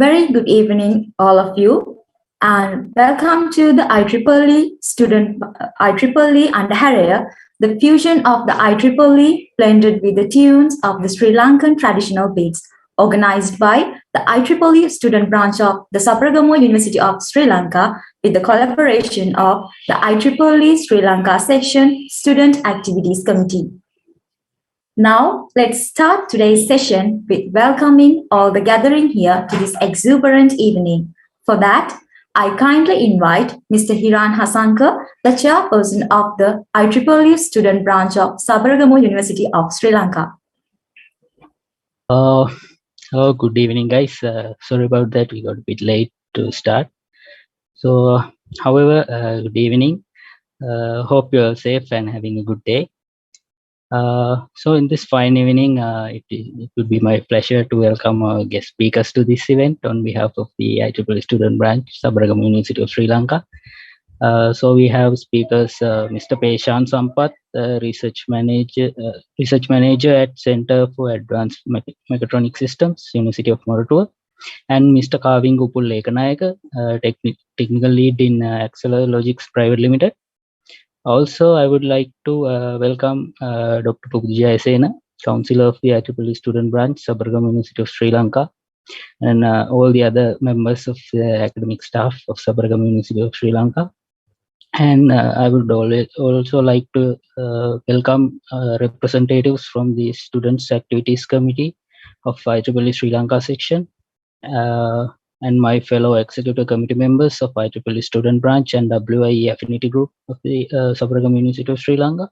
very good evening, all of you, and welcome to the IEEE Andhara, the fusion of the IEEE blended with the tunes of the Sri Lankan traditional beats, organized by the IEEE student branch of the Sabaragamuwa University of Sri Lanka with the collaboration of the IEEE Sri Lanka section Student Activities Committee. Now, let's start today's session with welcoming all the gathering here to this exuberant evening. For that, I kindly invite Mr. Hiran Hasanka, the chairperson of the IEEE student branch of Sabaragamuwa University of Sri Lanka. Hello, good evening, guys. Sorry about that, we got a bit late to start. So, however, good evening. Hope you're safe and having a good day. So in this fine evening, it would be my pleasure to welcome our guest speakers to this event on behalf of the IEEE student branch, Sabaragamuwa University of Sri Lanka. So we have speakers, Mr. Peshan Sampath, research manager at Center for Advanced Mechatronic Systems, University of Moratuwa, and Mr. Kaving Upul Lekanayaka, technical lead in Acceler Logics Private Limited. Also, I would like to welcome Dr. Pugja Esena, Councillor of the IEEE Student Branch, Sabaragamuwa University of Sri Lanka, and all the other members of the academic staff of Sabaragamuwa University of Sri Lanka. And I would also like to welcome representatives from the Students Activities Committee of IEEE Sri Lanka section, and my fellow executive committee members of IEEE student branch and WIE affinity group of the Sabaragamuwa University of Sri Lanka.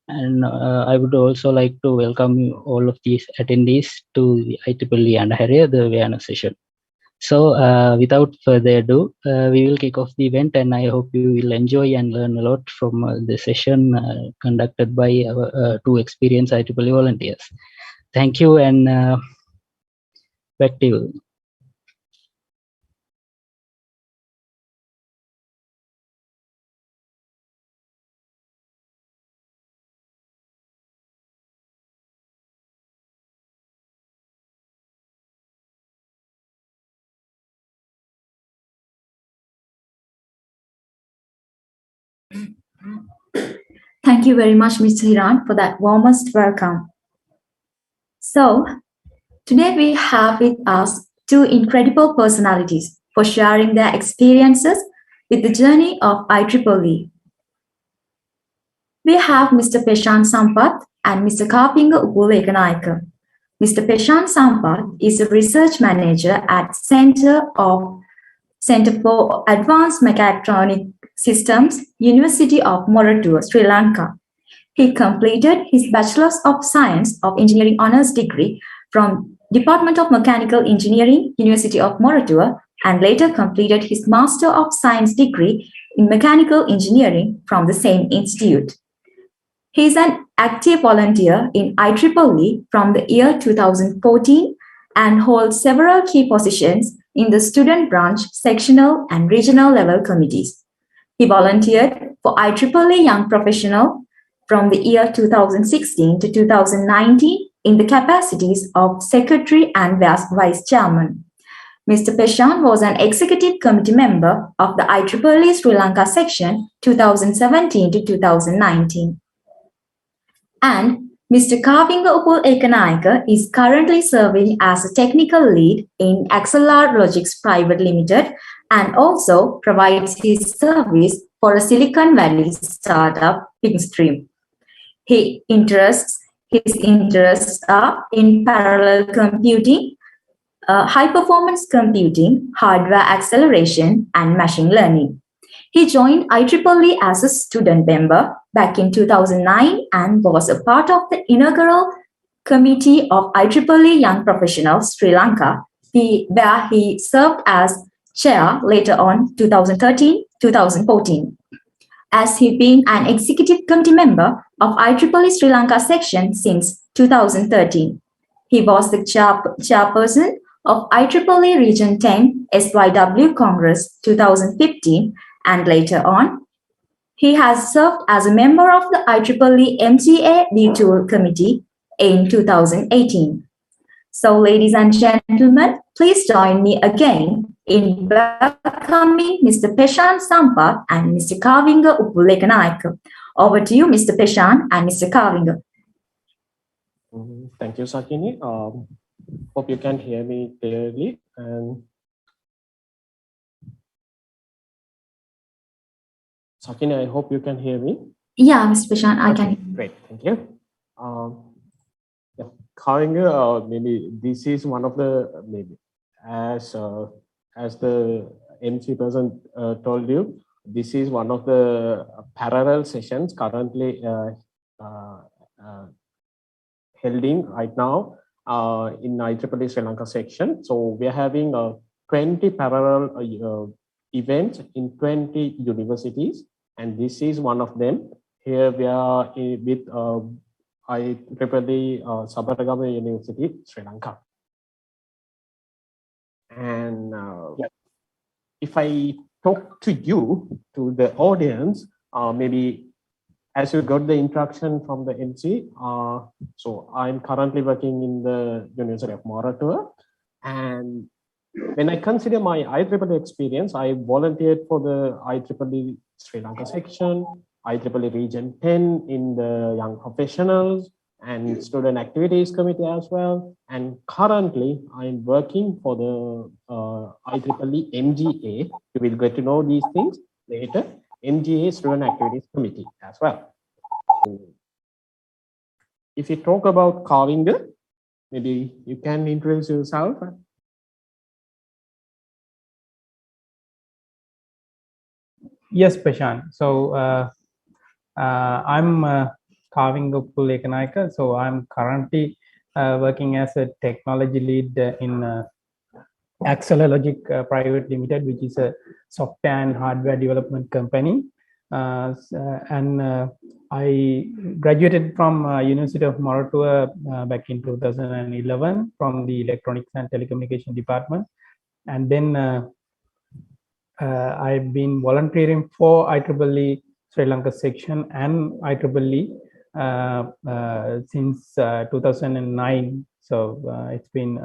And I would also like to welcome all of these attendees to the IEEE Andhara, the awareness session. So without further ado, we will kick off the event, and I hope you will enjoy and learn a lot from the session conducted by our two experienced IEEE volunteers. Thank you, and back to you. Thank you very much, Mr. Hiran, for that warmest welcome. So, today we have with us two incredible personalities for sharing their experiences with the journey of IEEE. We have Mr. Peshan Sampath and Mr. Kapinga Upul. Mr. Peshan Sampath is a research manager at Center for Advanced Mechatronic Systems, University of Moratuwa, Sri Lanka. He completed his Bachelor's of Science of Engineering Honours degree from Department of Mechanical Engineering, University of Moratuwa, and later completed his Master of Science degree in Mechanical Engineering from the same institute. He is an active volunteer in IEEE from the year 2014 and holds several key positions in the student branch, sectional, and regional level committees. He volunteered for IEEE Young Professional from the year 2016 to 2019 in the capacities of Secretary and Vice Chairman. Mr. Peshan was an executive committee member of the IEEE Sri Lanka section 2017 to 2019. And Mr. Kavinga Upul Ekanayaka is currently serving as a technical lead in Acceler Logics Private Limited and also provides his service for a Silicon Valley startup, Pinkstream. His interests are in parallel computing, high-performance computing, hardware acceleration, and machine learning. He joined IEEE as a student member back in 2009 and was a part of the inaugural committee of IEEE Young Professionals Sri Lanka, where he served as chair later on 2013-2014. As he been an executive committee member of IEEE Sri Lanka section since 2013. He was the chairperson of IEEE Region 10 SYW Congress 2015, and later on, he has served as a member of the IEEE MTA B-Tool Committee in 2018. So, ladies and gentlemen, please join me again in welcoming Mr. Peshan Sampath and Mr. Kavinga Upulekanaika. Over to you, Mr. Peshan and Mr. Kavinga. Thank you, Sakini. Hope you can hear me clearly. And Sakini, I hope you can hear me. Yeah, Mr. Peshan, I can. Great, thank you. Kavinga, maybe this is one of the, maybe as the MC person told you, this is one of the parallel sessions currently holding right now in IEEE Sri Lanka section. So we are having 20 parallel events in 20 universities, and this is one of them. Here we are with IEEE Sabaragama University, Sri Lanka. And if I talk to you, to the audience, maybe as you got the introduction from the MC, so I'm currently working in the University of Moratuwa. And when I consider my IEEE experience, I volunteered for the IEEE Sri Lanka section, IEEE Region 10 in the Young Professionals and Student Activities Committee as well. And currently, I'm working for the IEEE MGA. You will get to know these things later. MGA Student Activities Committee as well. If you talk about Kavinga, maybe you can introduce yourself. Yes, Peshan. So I'm Kavinga Upulekanaika. So I'm currently working as a technology lead in Logic Private Limited, which is a software and hardware development company. And I graduated from University of Moratuwa back in 2011 from the Electronics and Telecommunication Department. And then I've been volunteering for IEEE Sri Lanka section and IEEE since 2009. So it's been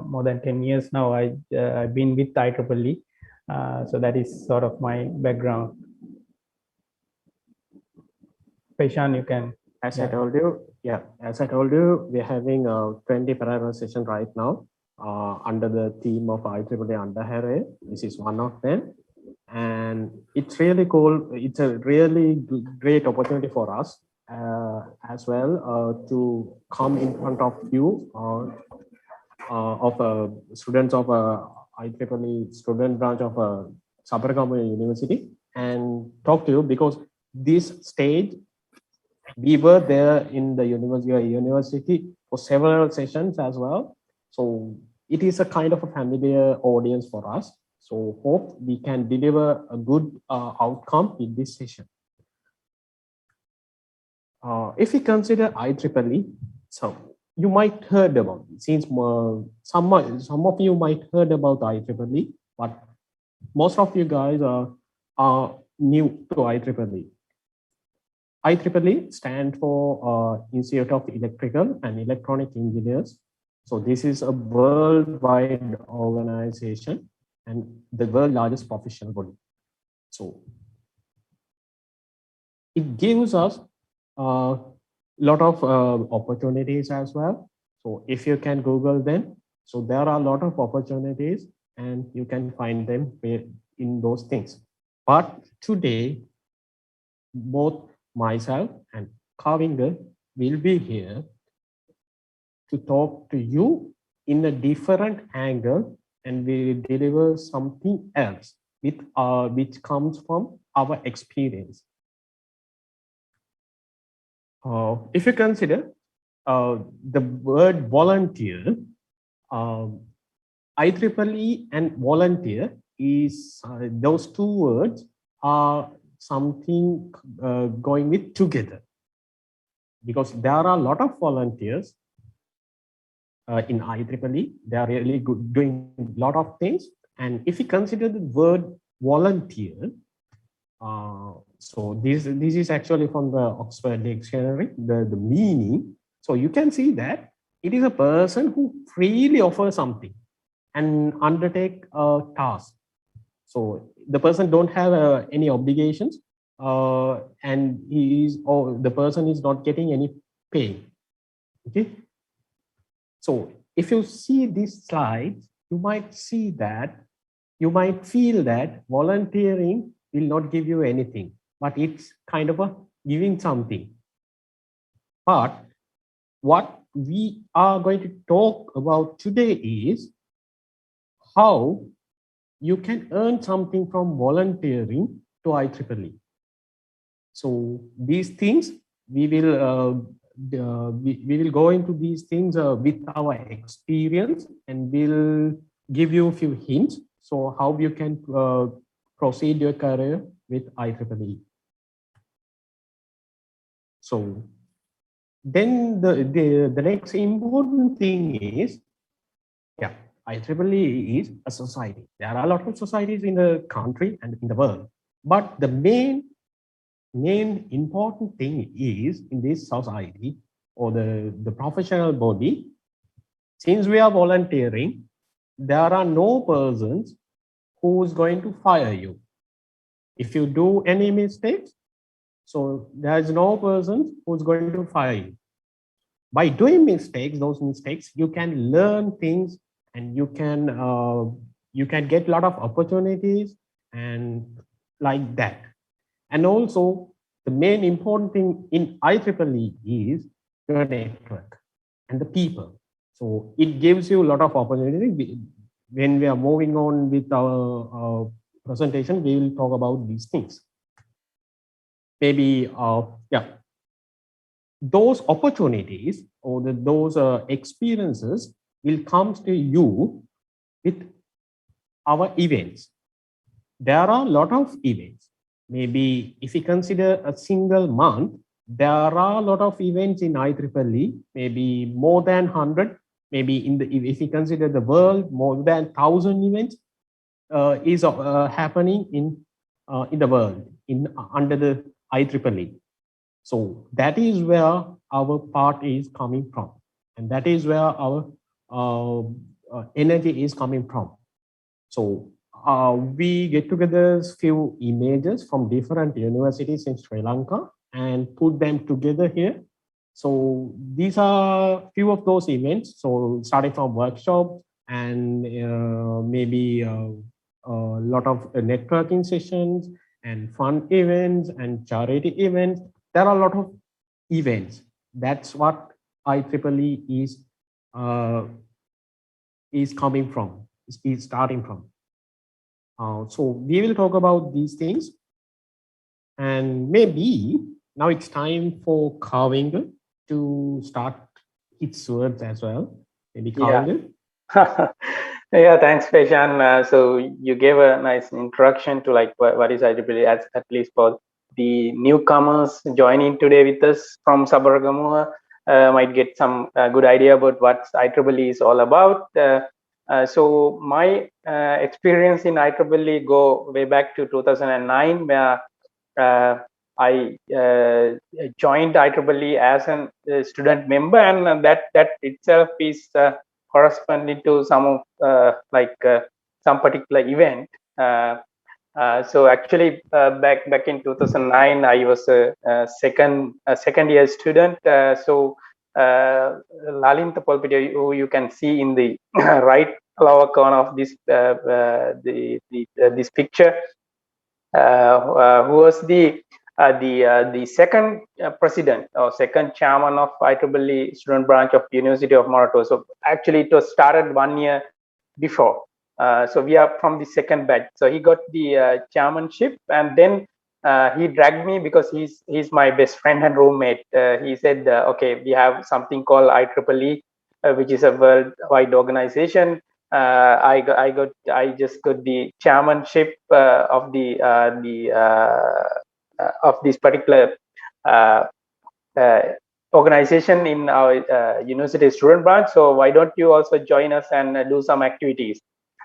more than 10 years now. I've been with IEEE. So that is sort of my background. Peshan, you can. As I told you, we're having 20 parallel session right now under the theme of IEEE Underhare. This is one of them. And it's really cool. It's a really great opportunity for us as well to come in front of you of students of IEEE student branch of Sabaragama University and talk to you, because this stage we were there in the university for several sessions as well. So it is a kind of a familiar audience for us. So hope we can deliver a good outcome in this session. If you consider IEEE, so you might heard about it, since some of you might heard about IEEE, but most of you guys are new to IEEE. IEEE stands for Institute of Electrical and Electronic Engineers. So this is a worldwide organization and the world's largest professional body. So it gives us a lot of opportunities as well. So if you can Google them, so there are a lot of opportunities and you can find them in those things. But today, both myself and Kavinga will be here to talk to you in a different angle, and we will deliver something else with which comes from our experience. If you consider the word volunteer, IEEE and volunteer is those two words are something going with together, because there are a lot of volunteers in IEEE. They are really good, doing a lot of things. And if you consider the word volunteer, so this is actually from the Oxford Dictionary, the meaning. So you can see that it is a person who freely offers something and undertake a task. So the person don't have any obligations, and the person is not getting any pay. Okay. So if you see these slides, you might see that, you might feel that volunteering will not give you anything, but it's kind of a giving something. But what we are going to talk about today is how you can earn something from volunteering to IEEE. So these things we will go into these things with our experience, and we'll give you a few hints so how you can proceed your career with IEEE. So then the next important thing is, yeah, IEEE is a society. There are a lot of societies in the country and in the world, but the main important thing is in this society or the professional body, since we are volunteering, there are no persons who's going to fire you. If you do any mistakes, so there's no person who's going to fire you. By doing mistakes, those mistakes, you can learn things, and you can get a lot of opportunities and like that. And also the main important thing in IEEE is your network and the people. So it gives you a lot of opportunity. When we are moving on with our presentation, we will talk about these things. Maybe, yeah, those opportunities or those experiences will come to you with our events. There are a lot of events. Maybe if you consider a single month, there are a lot of events in IEEE, maybe more than 100. Maybe if you consider the world, more than 1,000 events is happening in the world under the IEEE. So that is where our part is coming from, and that is where our energy is coming from. So we get together few images from different universities in Sri Lanka and put them together here. So these are few of those events. So starting from workshops and maybe a lot of networking sessions and fun events and charity events. There are a lot of events. That's what IEEE is coming from, is starting from. So we will talk about these things, and maybe now it's time for Kavinga to start its words as well. Maybe Kavinga. Yeah. Yeah, thanks, Peshan. So you gave a nice introduction to like what is IEEE, at least for the newcomers joining today with us from Sabaragamuwa. Might get some good idea about what IEEE is all about. So my experience in IEEE go way back to 2009, where I joined IEEE as a student member, and that itself is corresponding to some of some particular event. So actually, back in 2009, I was a second year student. So Lalinta Polpiti, who you can see in the right lower corner of this this picture, who was the second president or second chairman of IEEE student branch of University of Monaco. So actually, it was started 1 year before. So we are from the second batch. So he got the chairmanship, and then he dragged me because he's my best friend and roommate. He said, "Okay, we have something called IEEE, which is a worldwide organization. I just got the chairmanship of of this particular organization in our university student branch. So why don't you also join us and do some activities?"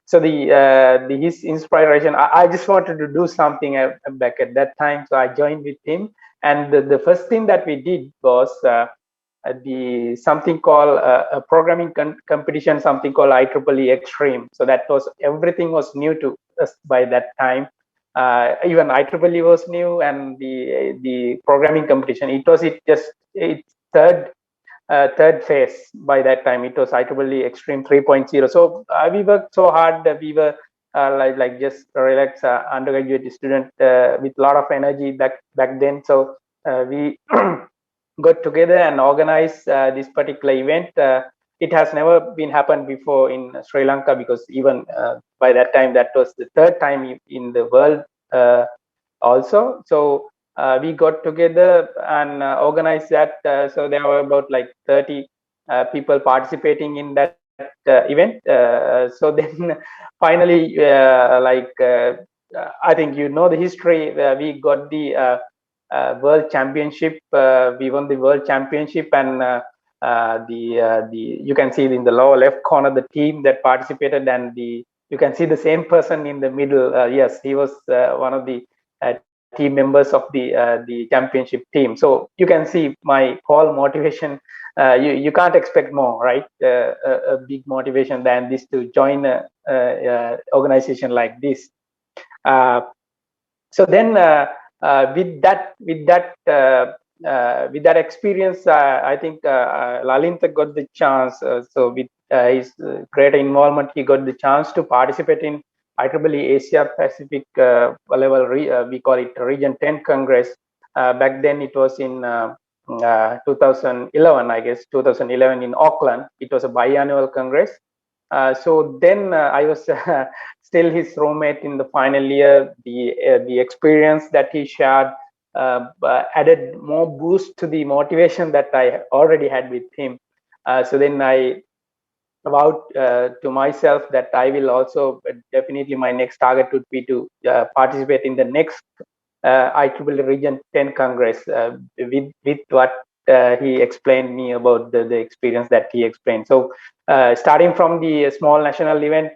So his inspiration, I just wanted to do something back at that time. So I joined with him, and the first thing that we did was the something called a programming competition, something called IEEE Extreme. So that was, everything was new to us by that time. Even IEEE was new, and the programming competition, its third phase by that time. It was IEEE Extreme 3.0. So we worked so hard. We were like just relaxed undergraduate student with a lot of energy back then. So we got together and organized this particular event. It has never been happened before in Sri Lanka, because even by that time, that was the third time in the world also. So we got together and organized that. So there were about like 30 people participating in that event. So then finally, I think you know the history. We got the world championship. We won the world championship, and you can see in the lower left corner the team that participated, and you can see the same person in the middle. Yes, he was one of the team members of the championship team. So you can see my whole motivation. You can't expect more, right? A big motivation than this to join a organization like this. So then with that experience, I think Lalinta got the chance. So with his greater involvement, he got the chance to participate in IEEE Asia Pacific level. We call it Region 10 Congress. Back then, it was in 2011, I guess, 2011 in Auckland. It was a biannual Congress. So then I was still his roommate in the final year. The experience that he shared added more boost to the motivation that I already had with him. So then I vowed to myself that I will also, definitely my next target would be to participate in the next IEEE Region 10 Congress with what he explained me about the experience that he explained. So starting from the small national event,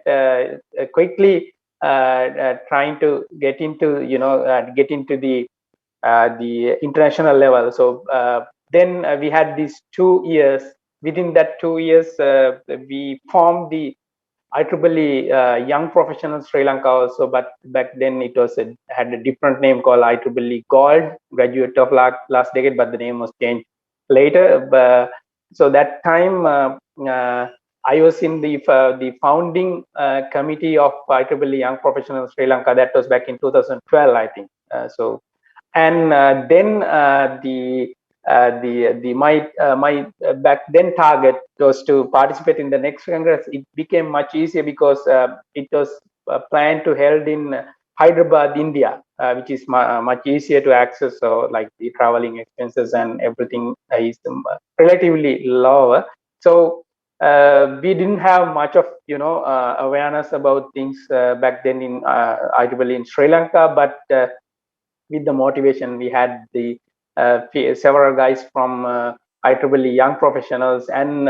quickly trying to get into the international level. So then we had these 2 years. Within that 2 years, we formed the IEEE Young Professional Sri Lanka also, but back then it was had a different name called IEEE Gold, graduate of last decade, but the name was changed later. So that time I was in the founding committee of IEEE Young Professional Sri Lanka. That was back in 2012, I think. And then my back then target was to participate in the next Congress. It became much easier because it was planned to held in Hyderabad, India, which is much easier to access. So like the traveling expenses and everything is relatively lower. So we didn't have much of awareness about things back then in IEEE in Sri Lanka, but with the motivation, we had the several guys from IEEE Young Professionals and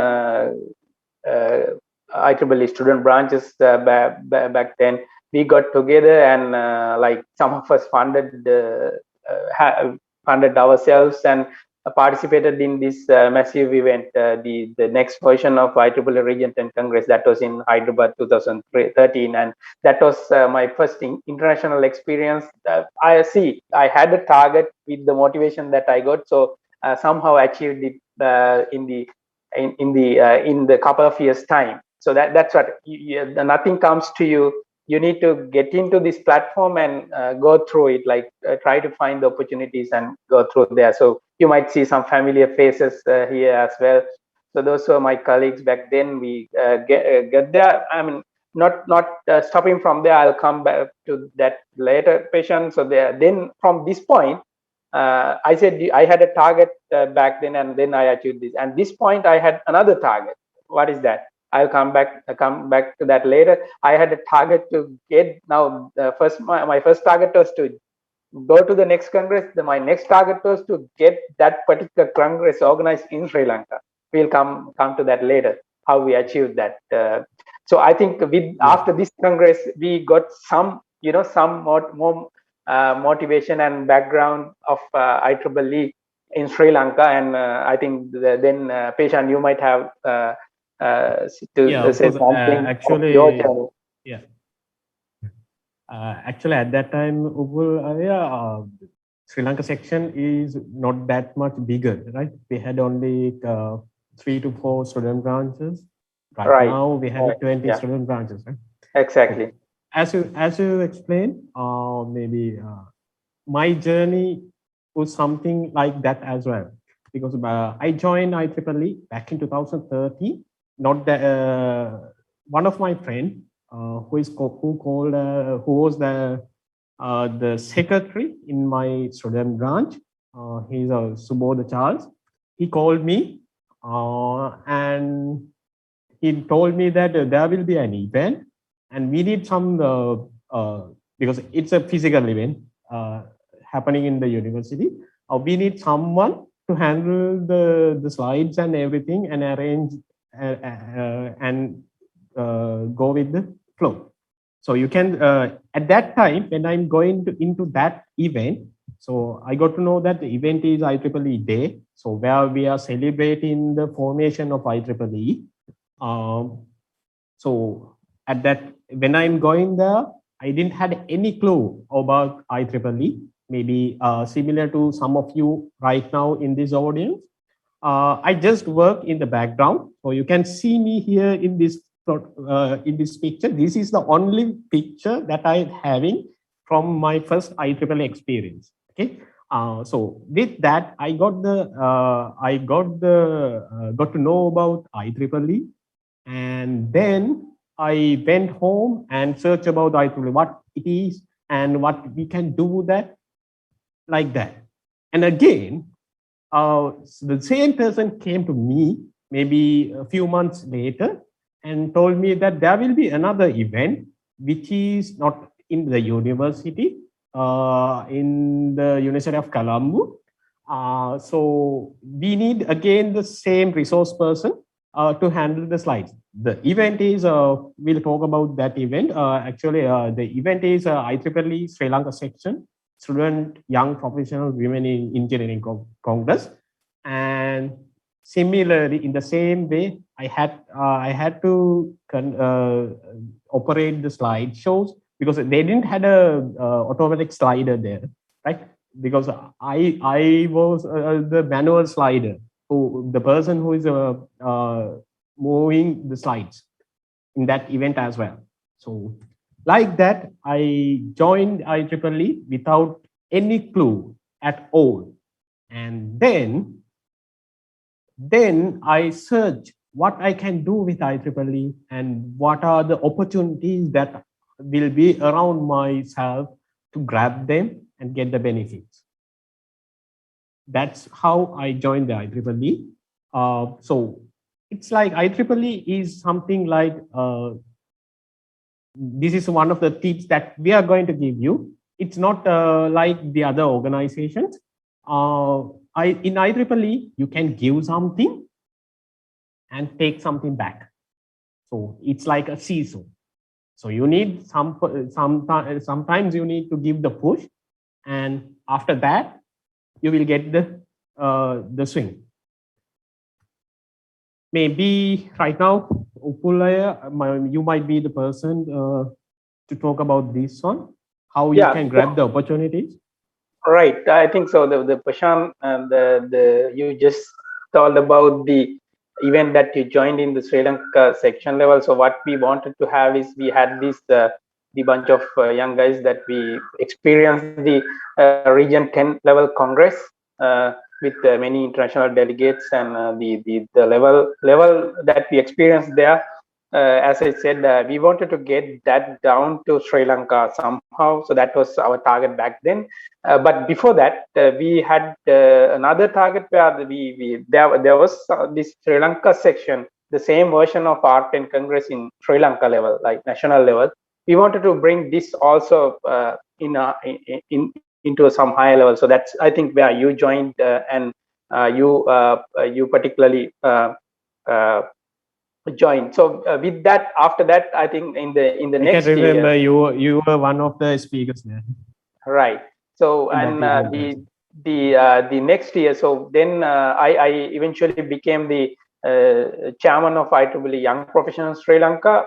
IEEE student branches back then. We got together and like some of us funded ourselves and participated in this massive event, the next version of IEEE Region 10 Congress that was in Hyderabad 2013, and that was my first international experience. I had a target with the motivation that I got, so somehow achieved it in the couple of years time. So that's what nothing comes to you. You need to get into this platform and go through it, like try to find the opportunities and go through there. So you might see some familiar faces here as well. So those were my colleagues back then. We get there. I mean, not stopping from there. I'll come back to that later, patient. So then from this point, I said I had a target back then, and then I achieved this. And this point, I had another target. What is that? I'll come back to that later. I had a target to get now. My first target was to go to the next Congress. My next target was to get that particular Congress organized in Sri Lanka. We'll come to that later. How we achieved that. So I think after this Congress, we got some more motivation and background of IEEE in Sri Lanka, and I think then Peshan, you might have to say something of your journey. Yeah. Actually, at that time, Sri Lanka section is not that much bigger, right? We had only 3 to 4 student branches. Right now, we have 20 student branches, right? Exactly. So, as you explained, maybe my journey was something like that as well, because I joined IEEE back in 2013. Not that one of my friend who was the secretary in my student branch. He's Subodha Charles. He called me and he told me that there will be an event and we need some because it's a physical event happening in the university. We need someone to handle the slides and everything and arrange and go with the flow. So you can, at that time, when I'm going into that event, so I got to know that the event is IEEE Day, so where we are celebrating the formation of IEEE. So at that, when I'm going there, I didn't have any clue about IEEE, maybe similar to some of you right now in this audience. I just work in the background. So you can see me here in this picture. This is the only picture that I'm having from my first IEEE experience. Okay. So with that, I got to know about IEEE, and then I went home and searched about IEEE, what it is and what we can do that like that. And again, the same person came to me maybe a few months later and told me that there will be another event which is not in the university, in the University of Colombo. So we need again the same resource person to handle the slides. The event is, we'll talk about that event. Actually, the event is IEEE Sri Lanka section, Student Young Professional Women in Engineering Congress. And similarly, in the same way, I had to operate the slideshows because they didn't have a automatic slider there, right? Because I was the manual slider, the person who is moving the slides in that event as well. So like that, I joined IEEE without any clue at all. And then I search what I can do with IEEE and what are the opportunities that will be around myself to grab them and get the benefits. That's how I joined the IEEE. So it's like IEEE is something like, this is one of the tips that we are going to give you. It's not like the other organizations. In IEEE, you can give something and take something back. So it's like a seesaw. So you need sometimes you need to give the push, and after that, you will get the swing. Maybe right now, Upulaya, you might be the person to talk about this one, how you can grab the opportunities. Right, I think so. The Pashan and you just told about the event that you joined in the Sri Lanka section level. So what we wanted to have is we had this the bunch of young guys that we experienced the Region 10 level Congress with many international delegates, and the level that we experienced there. As I said, we wanted to get that down to Sri Lanka somehow. So that was our target back then. But before that, we had another target where there was this Sri Lanka section, the same version of Art and Congress in Sri Lanka level, like national level. We wanted to bring this also into some higher level. So that's, I think, where you joined and you particularly joined. So with that, after that, I think in the next year, I remember year, you were one of the speakers there. Right. So and the next year, so then I eventually became the chairman of IEEE Young Professionals Sri Lanka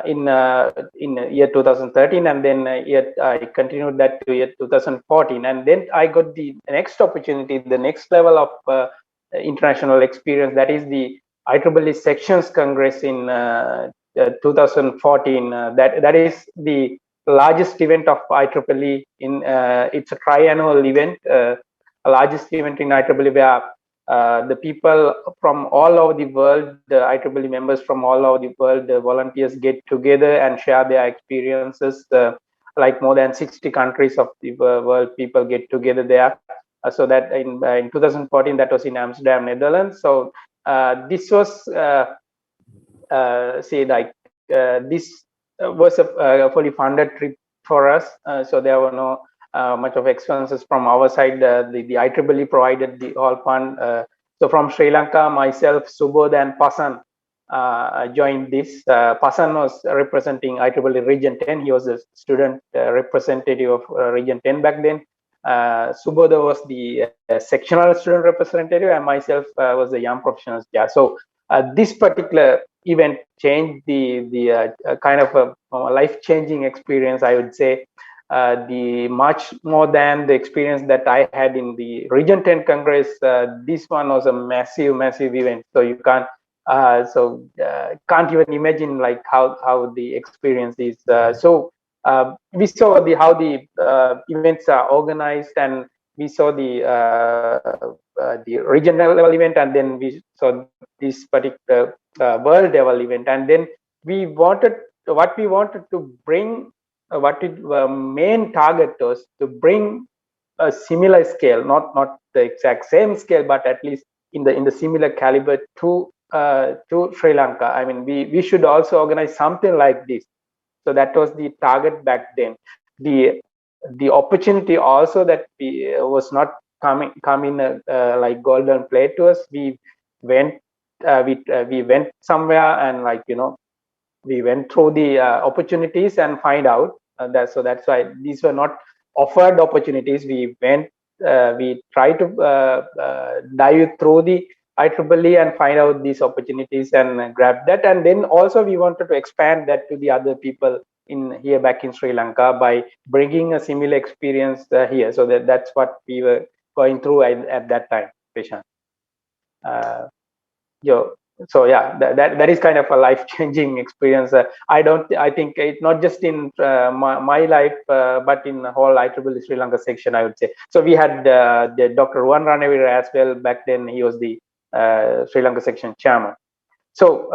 in year 2013, and then I continued that to year 2014, and then I got the next opportunity, the next level of international experience, that is the IEEE Sections Congress in 2014. That is the largest event of IEEE in it's a triannual event, largest event in IEEE, where the people from all over the world, the IEEE members from all over the world, the volunteers get together and share their experiences. Like more than 60 countries of the world, people get together there. So that in 2014, that was in Amsterdam, Netherlands. So this was say like this was a fully funded trip for us. So there were no much of expenses from our side. The IEEE provided the all fund. So from Sri Lanka, myself, Subodh and Pasan joined this. Pasan was representing IEEE Region 10. He was a student representative of Region 10 back then. Subodh was the sectional student representative, and myself was the young professionals. Yeah. So this particular event changed the kind of a life-changing experience, I would say. The much more than the experience that I had in the Region 10 Congress, this one was a massive event. So you can't can't even imagine like how the experience is. We saw how the events are organized, and we saw the regional level event, and then we saw this particular world level event, and then we wanted to bring what it main target was to bring a similar scale, not the exact same scale, but at least in the similar caliber to Sri Lanka. I mean, we should also organize something like this. So that was the target back then. The opportunity also that was not coming like golden plate to us. We went we went somewhere, and like we went through the opportunities and find out that's why these were not offered opportunities. We went we tried to dive through the IEEE and find out these opportunities and grab that, and then also we wanted to expand that to the other people in here back in Sri Lanka by bringing a similar experience here. So that's what we were going through at that time, Peshan. So yeah, that is kind of a life-changing experience. I think it not just in my life, but in the whole IEEE Sri Lanka section, I would say. So we had the Dr. Ruan Ranavira as well back then. He was the Sri Lanka section chairman. So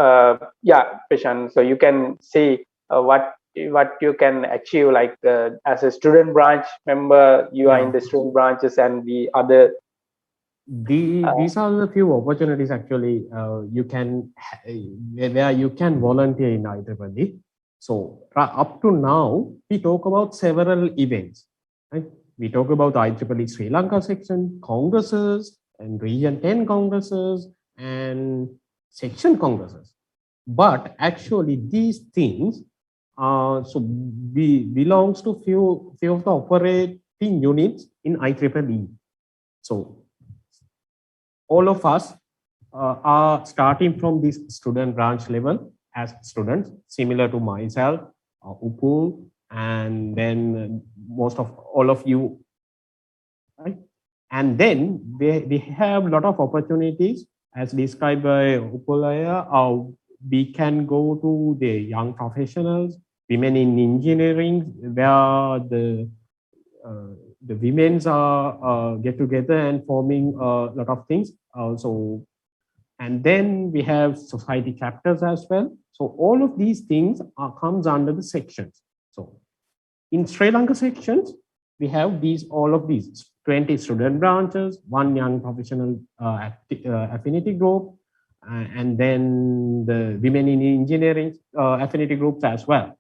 yeah, Peshan, so you can see what you can achieve, like as a student branch member, you are in the student branches, and the other these are the few opportunities actually you can where you can volunteer in IEEE. So up to now, we talk about several events, right? We talk about IEEE Sri Lanka section congresses and Region 10 congresses and section congresses. But actually these things belongs to few of the operating units in IEEE. So all of us are starting from this student branch level as students, similar to myself, Upul, and then most of all of you, right? And then we have a lot of opportunities as described by Upul. We can go to the young professionals, women in engineering, where the women's are get together and forming a lot of things. And then we have society chapters as well. So all of these things comes under the sections. So in Sri Lanka sections, we have all of these 20 student branches, 1 young professional affinity group, and then the women in engineering affinity groups as well.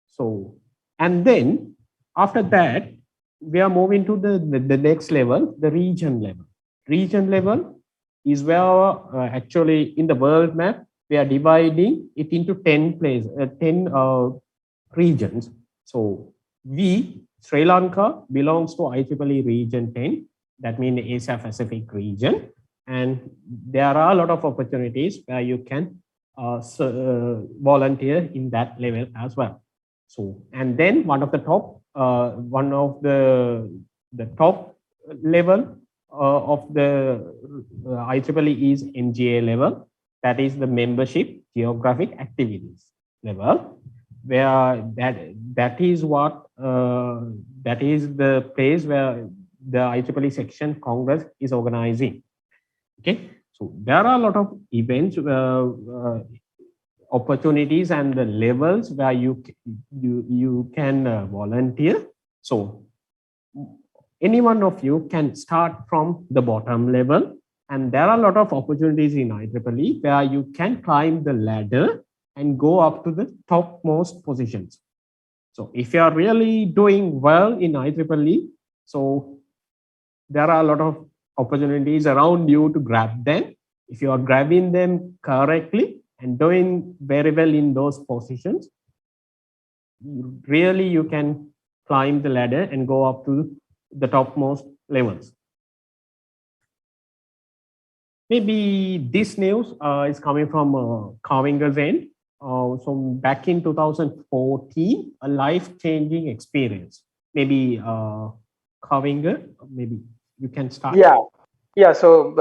So, and then after that, we are moving to the next level, the region level. Region level is where actually in the world map, we are dividing it into 10 regions. So we Sri Lanka belongs to IEEE region 10, that means the Asia Pacific region. And there are a lot of opportunities where you can volunteer in that level as well. So, and then one of the top level of the IEEE is MGA level. That is the membership geographic activities level, where that is the place where the IEEE section Congress is organizing. Okay, so there are a lot of events, opportunities, and the levels where you can volunteer. So any one of you can start from the bottom level, and there are a lot of opportunities in IEEE where you can climb the ladder and go up to the topmost positions. So if you are really doing well in IEEE, so there are a lot of opportunities around you to grab them. If you are grabbing them correctly and doing very well in those positions, really you can climb the ladder and go up to the topmost levels. Maybe this news is coming from Kavinga's end. So back in 2014, a life-changing experience. Maybe Kavinga, maybe you can start. Yeah. So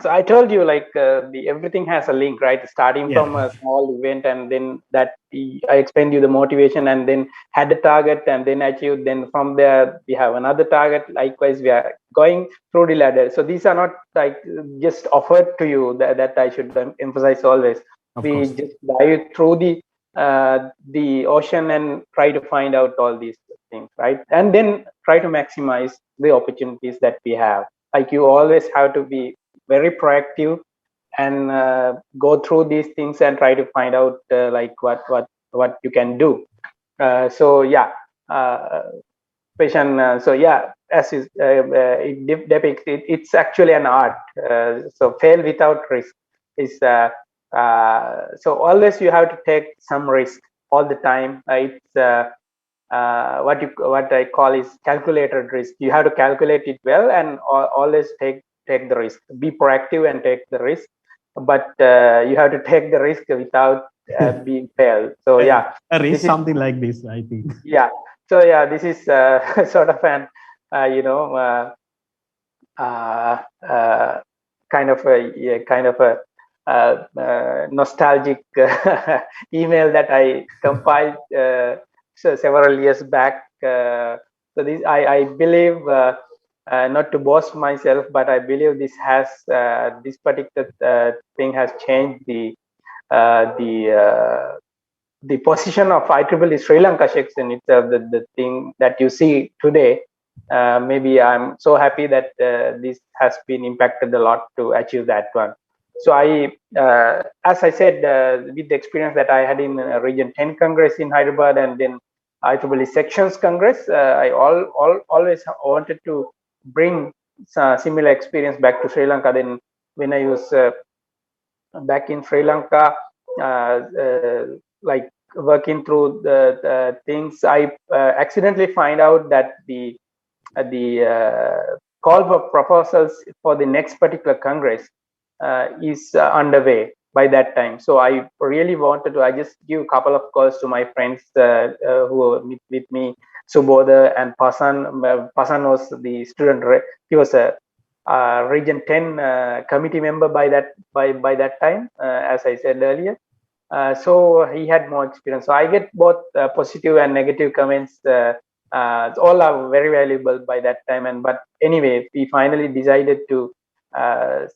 I told you, like, everything has a link, right? Starting from a small event, and then that I explained you the motivation, and then had a target, and then achieved. Then from there we have another target. Likewise, we are going through the ladder. So these are not like just offered to you. That I should emphasize always. We just dive through the ocean and try to find out all these things, right? And then try to maximize the opportunities that we have. Like, you always have to be very proactive and go through these things and try to find out like what you can do. So yeah, Peshan, so yeah, as it depicts, it's actually an art. So fail without risk is so always you have to take some risk all the time. It's what I call is calculated risk. You have to calculate it well and always take the risk. Be proactive and take the risk, but you have to take the risk without being failed. So yeah, a risk something like this, I think. Yeah. So yeah, this is sort of an kind of a nostalgic email that I compiled several years back. So this, I believe, not to boast myself, but I believe this has this particular thing has changed the position of IEEE Sri Lanka section itself, the thing that you see today. Maybe I'm so happy that this has been impacted a lot to achieve that one. So I, as I said, with the experience that I had in Region 10 Congress in Hyderabad and then IEEE Sections Congress, I always wanted to bring similar experience back to Sri Lanka. Then when I was back in Sri Lanka, like working through the things, I accidentally find out that the call for proposals for the next particular Congress is underway by that time. So I really wanted to, I just give a couple of calls to my friends who were with me, Subodha and Pasan. Pasan was the student, he was a Region 10 committee member by that time, as I said earlier. So he had more experience. So I get both positive and negative comments. All are very valuable by that time. But anyway, we finally decided to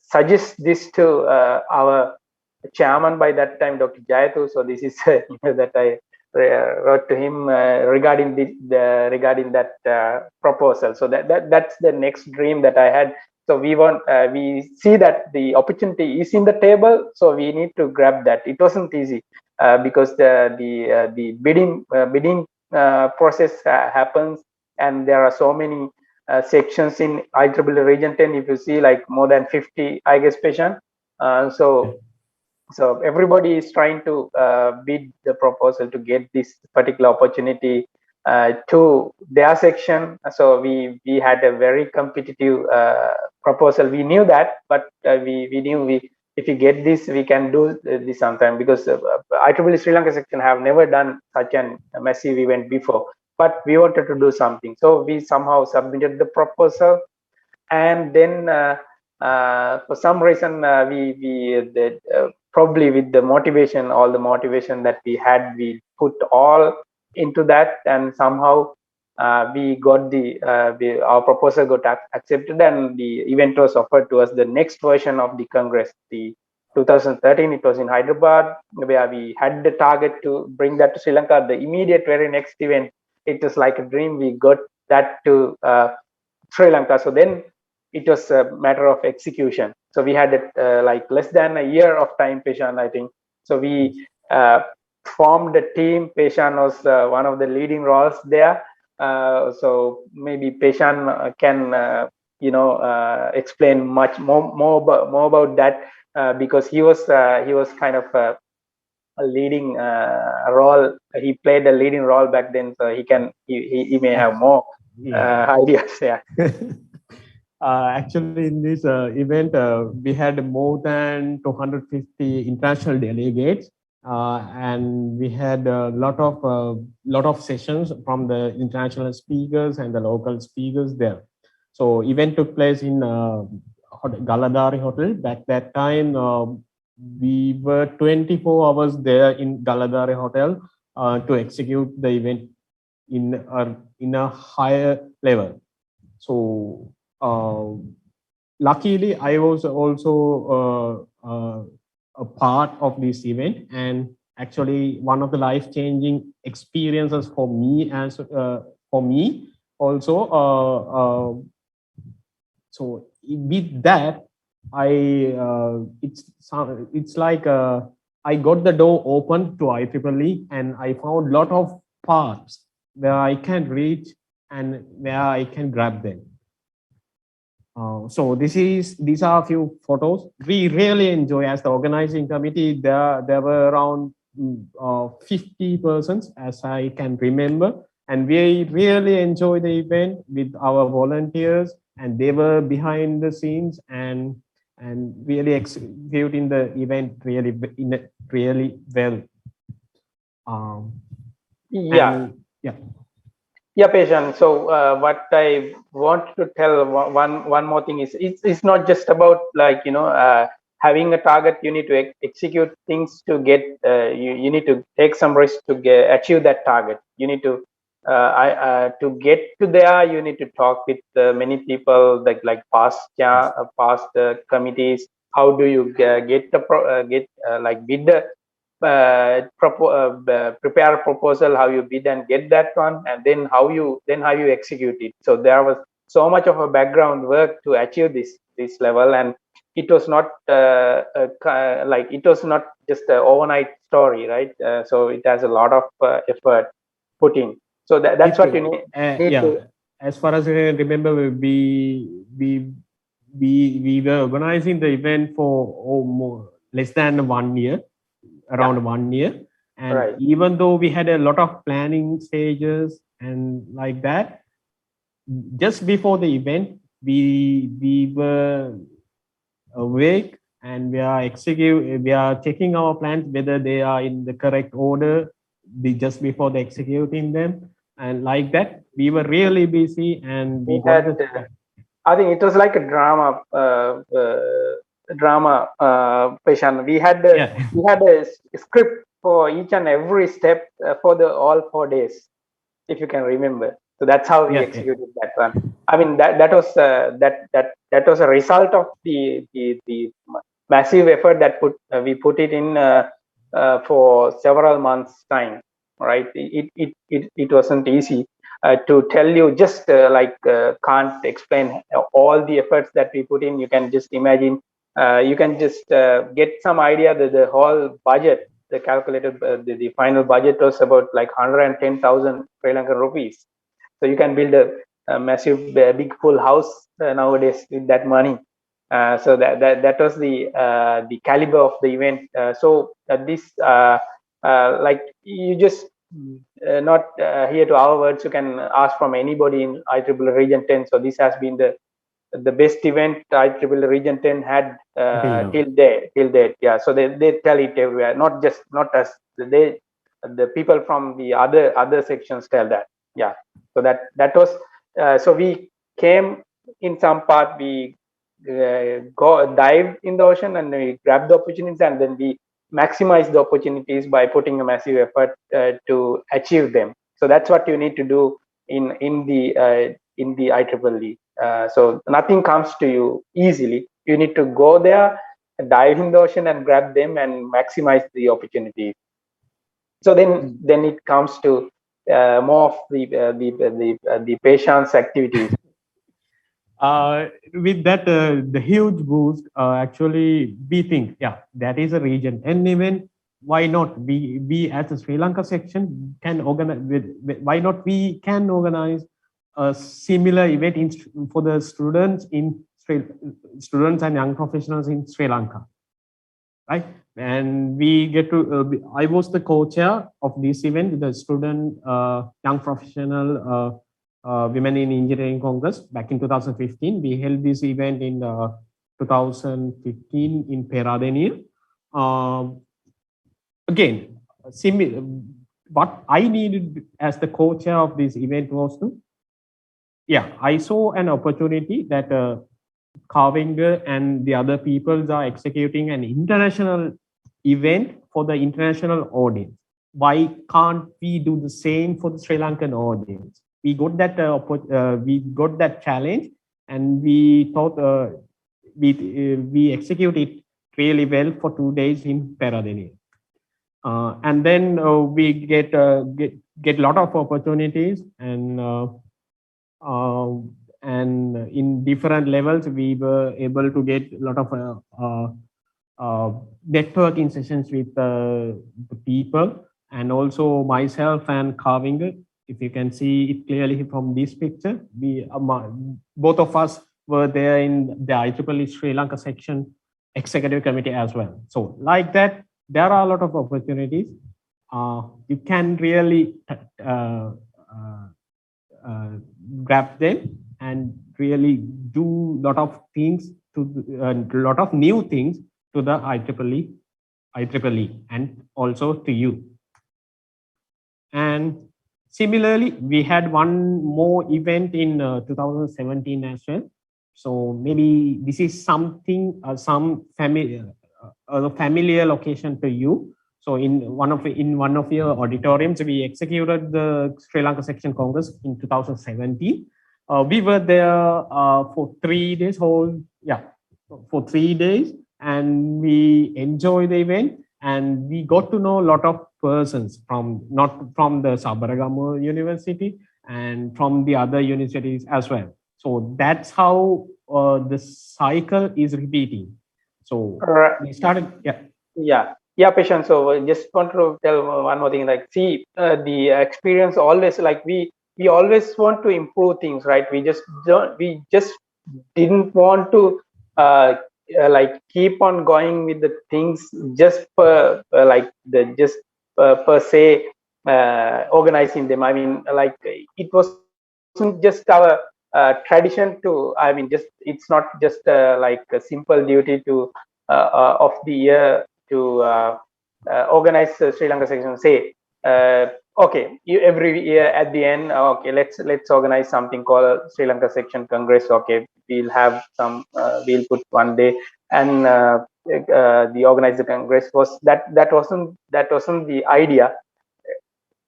suggest this to our chairman by that time, Dr. Jayathu. So this is that I wrote to him regarding that proposal. So that's the next dream that I had. So we see that the opportunity is in the table, so we need to grab that. It wasn't easy because the bidding process happens, and there are so many sections in IEEE Region 10. If you see, like more than 50, I guess, patient. So everybody is trying to bid the proposal to get this particular opportunity to their section. So we had a very competitive proposal. We knew that, but we knew if we get this, we can do this sometime, because IEEE Sri Lanka section have never done such a massive event before. But we wanted to do something, so we somehow submitted the proposal, and then for some reason probably with the motivation, all the motivation that we had, we put all into that, and somehow we got our proposal got accepted, and the event was offered to us. The next version of the Congress, the 2013, it was in Hyderabad, where we had the target to bring that to Sri Lanka. The immediate very next event, it was like a dream. We got that to Sri Lanka. So then it was a matter of execution. So we had like less than a year of time, Peshan, I think. So we formed a team. Peshan was one of the leading roles there. So maybe Peshan can explain much more about that, because he was kind of a leading role. He played a leading role back then, so he may have more ideas. Yeah. Actually, in this event, we had more than 250 international delegates, and we had a lot of sessions from the international speakers and the local speakers there. So event took place in Galadari Hotel. Back that time, we were 24 hours there in Galadari Hotel to execute the event in a higher level. So luckily, I was also a part of this event, and actually one of the life-changing experiences for me also. So with that, it's like I got the door open to IEEE, and I found a lot of parts where I can reach and where I can grab them. So these are a few photos. We really enjoy, as the organizing committee, there were around 50 persons, as I can remember, and we really enjoy the event with our volunteers, and they were behind the scenes and really executing the event really well. Yeah. Yeah. Yeah, Peshan. So what I want to tell one more thing is it's not just about like having a target. You need to execute things to get. You need to take some risk to achieve that target. You need to to get to there. You need to talk with many people, like past committees. How do you get like bid the prepare a proposal, how you bid and get that one, and then how you execute it. So there was so much of a background work to achieve this level, and it was not just an overnight story, right? So it has a lot of effort put in. So that's what you need to. As far as I remember, we were organizing the event for less than 1 year, around 1 year, and Right. even though we had a lot of planning stages and like that, just before the event, we were awake and we are checking our plans whether they are in the correct order just before the executing them, and like that we were really busy, and we got I think it was like a drama Peshan. We had a script for each and every step for the all 4 days, if you can remember. So that's how we executed that one. I mean that was that was a result of the massive effort that we put it in for several months time, right? It wasn't easy to tell you, just can't explain all the efforts that we put in. You can just imagine, you can just get some idea that the whole budget, the calculated the final budget was about like 110,000 Sri Lankan rupees. So you can build a massive big full house nowadays with that money. So that was the caliber of the event. So this like you just not here to our words. You can ask from anybody in IEEE Region 10. So this has been the best event IEEE Region 10 had till date. Yeah. So they tell it everywhere. Not us. The people from the other sections tell that. Yeah. So that was so we came in some part. We dive in the ocean and we grab the opportunities, and then we maximize the opportunities by putting a massive effort to achieve them. So that's what you need to do in the IEEE. So nothing comes to you easily. You need to go there, dive in the ocean and grab them and maximize the opportunities. So then it comes to more of the patience activities. With that, the huge boost, actually, we think, yeah, that is a region 10 event. Why not? We as a Sri Lanka section can organize. Why not? We can organize a similar event for the students students and young professionals in Sri Lanka, right? And we get to. I was the co-chair of this event, the student young professional. Women in Engineering Congress back in 2015. We held this event in 2015 in Peradeniya. Again, what I needed as the co-chair of this event was to, I saw an opportunity that Kavinga and the other peoples are executing an international event for the international audience. Why can't we do the same for the Sri Lankan audience? We got that challenge, and we thought we executed really well for 2 days in Peradeniya. And then we get a lot of opportunities, and in different levels we were able to get a lot of networking sessions with the people, and also myself and Kavinga. If you can see it clearly from this picture, we both of us were there in the IEEE Sri Lanka section executive committee as well. So like that, there are a lot of opportunities. You can really grab them and really do a lot of things a lot of new things to the IEEE and also to you. And similarly, we had one more event in 2017 as well. So maybe this is something, some familiar location to you. So in one of your auditoriums, we executed the Sri Lanka Section Congress in 2017. We were there for 3 days, for 3 days, and we enjoyed the event. And we got to know a lot of persons not from the Sabaragamu University and from the other universities as well. So that's how the cycle is repeating. So we started, Patient. So I just want to tell one more thing. Like, see, the experience always, like we always want to improve things, right? We just didn't want to like keep on going with the things just per per se organizing them. I mean, like it wasn't just our tradition to. I mean, it's not just like a simple duty to of the year to organize Sri Lanka section. Say, okay, every year at the end, okay, let's organize something called Sri Lanka Section Congress. Okay, we'll have some, we'll put one day, and the organize the Congress that wasn't the idea.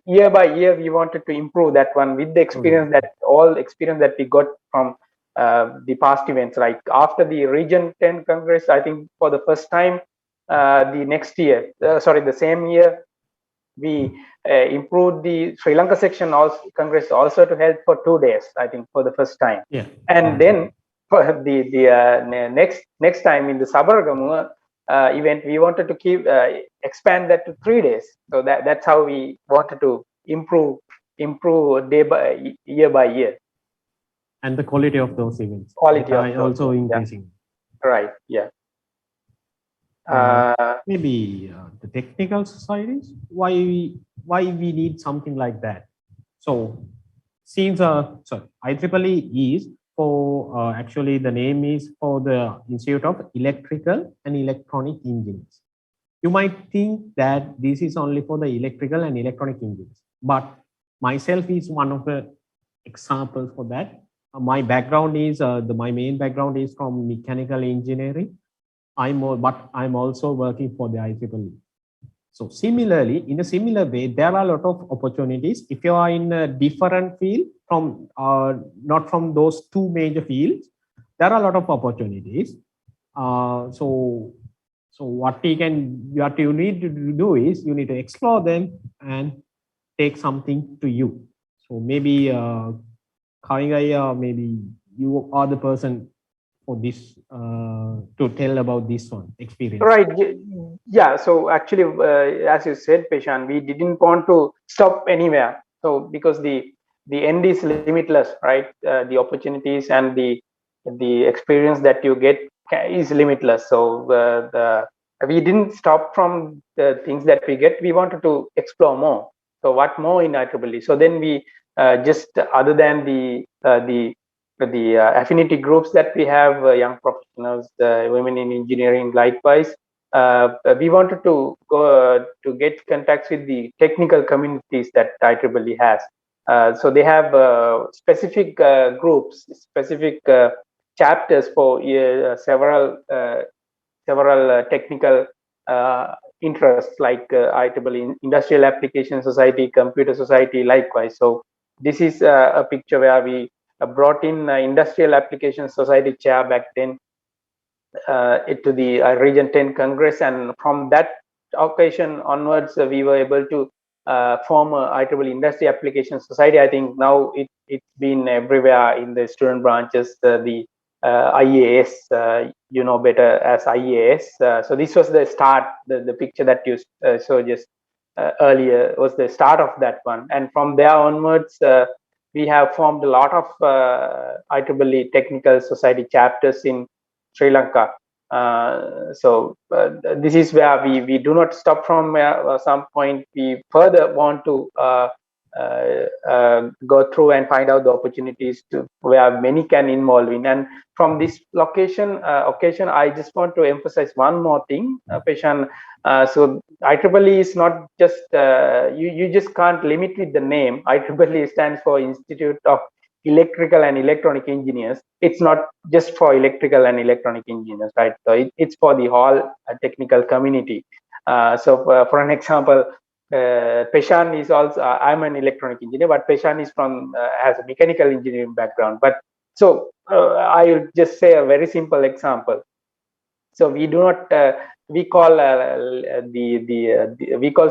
Year by year, we wanted to improve that one with the experience that we got from the past events. Like after the Region 10 Congress, I think for the first time, the same year, we improved the Sri Lanka section Congress also to held for 2 days, I think, for the first time. Yeah. And then for the next time in the Sabaragamu event, we wanted to keep expand that to 3 days. So that's how we wanted to improve year by year. And the quality of those events. Also increasing. Yeah. Right. Yeah. Maybe the technical societies. Why why we need something like that. So since IEEE is for actually the name is for the Institute of Electrical and Electronic Engineers. You might think that this is only for the electrical and electronic engineers, but myself is one of the examples for that. My background is my main background is from mechanical engineering. But I'm also working for the IEEE. So similarly, in a similar way, there are a lot of opportunities. If you are in a different field from not from those two major fields, there are a lot of opportunities. So what you need to do is you need to explore them and take something to you. So maybe Kawingaya, maybe you are the person for this to tell about this one experience. Right. Yeah. So actually, as you said, Peshan, we didn't want to stop anywhere. So because the end is limitless, right? The opportunities and the experience that you get is limitless. So we didn't stop from the things that we get. We wanted to explore more. So what more in IEEE? So then we just other than the affinity groups that we have, young professionals, women in engineering, likewise, we wanted to go to get contacts with the technical communities that IEEE has. So they have specific groups, specific chapters for several technical interests, like IEEE Industrial Application Society, Computer Society, likewise. So this is a picture where we brought in Industrial Application Society chair back then to the Region 10 Congress, and from that occasion onwards, we were able to form a IEEE Industry Application Society. I think now it's been everywhere in the student branches, the IAS, you know better as IAS. So this was the start, the picture that you saw just earlier was the start of that one. And from there onwards, we have formed a lot of IEEE Technical Society chapters in Sri Lanka. So this is where we do not stop from some point. We further want to go through and find out the opportunities to where many can involve in. And from this occasion, I just want to emphasize one more thing, Peshan. So IEEE is not just you just can't limit with the name. IEEE stands for Institute of Electrical and Electronic Engineers. It's not just for electrical and electronic engineers, right? So it's for the whole technical community. So for an example, Peshan is also, I'm an electronic engineer, but Peshan is from has a mechanical engineering background. But so I will just say a very simple example. So we do not we call we call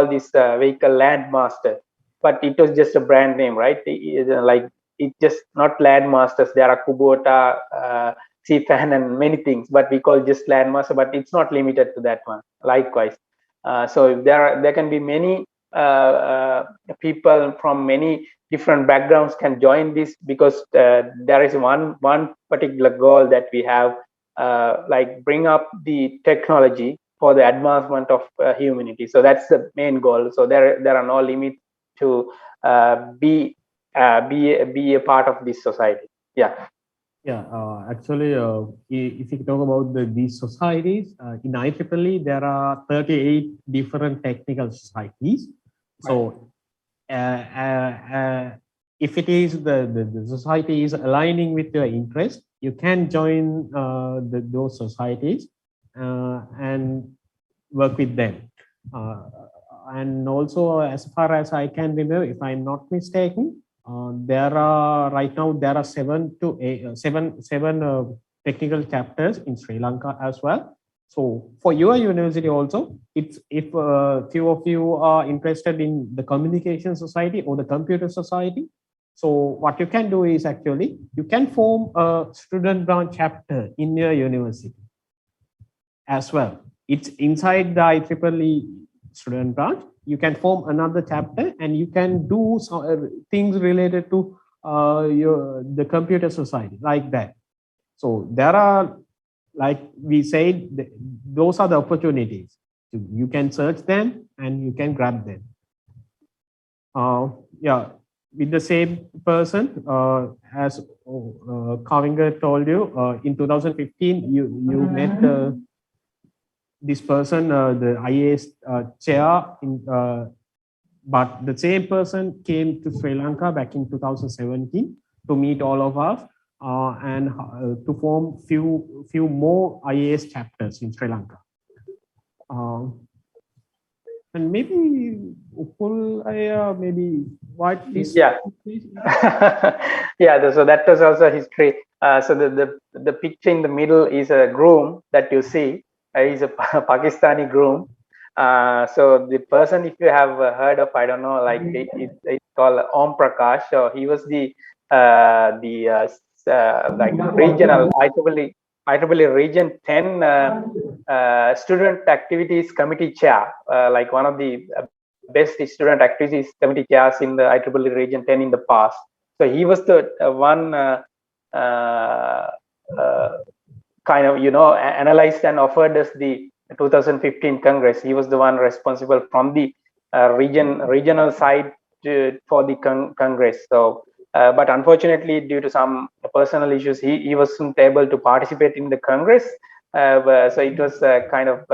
this vehicle Landmaster, but it was just a brand name, right? Like it's just not Landmasters. There are Kubota, CFAN, and many things, but we call just Landmaster. But it's not limited to that one. Likewise, so there can be many people from many different backgrounds can join this, because there is one particular goal that we have, like bring up the technology for the advancement of humanity. So that's the main goal. So there are no limits to be a part of this society. Yeah. Yeah, actually, if you talk about these societies, in IEEE, there are 38 different technical societies. So if it is the society is aligning with your interest, you can join those societies and work with them. And also, as far as I can remember, if I'm not mistaken, there are 7 technical chapters in Sri Lanka as well. So for your university also, it's if few of you are interested in the communication society or the computer society, so what you can do is actually you can form a student branch chapter in your university as well. It's inside the IEEE student branch. You can form another chapter and you can do some things related to the computer society, like that. So there are, like we said, those are the opportunities. You can search them and you can grab them. Yeah, with the same person, as Kavinga told you, in 2015, you met this person, the IAS chair, but the same person came to Sri Lanka back in 2017 to meet all of us and to form few more IAS chapters in Sri Lanka. And maybe Upul, maybe what this? Yeah. Yeah. So that was also history. So the picture in the middle is a groom that you see. He's a Pakistani groom. So the person, if you have heard of, I don't know, like it's called Om Prakash. So he was the like regional IEEE Region 10 student activities committee chair, like one of the best student activities committee chairs in the IEEE Region 10 in the past. So he was the one kind of, analyzed and offered us the 2015 Congress. He was the one responsible from the regional side for the Congress. So, but unfortunately, due to some personal issues, he wasn't able to participate in the Congress. So it was kind of,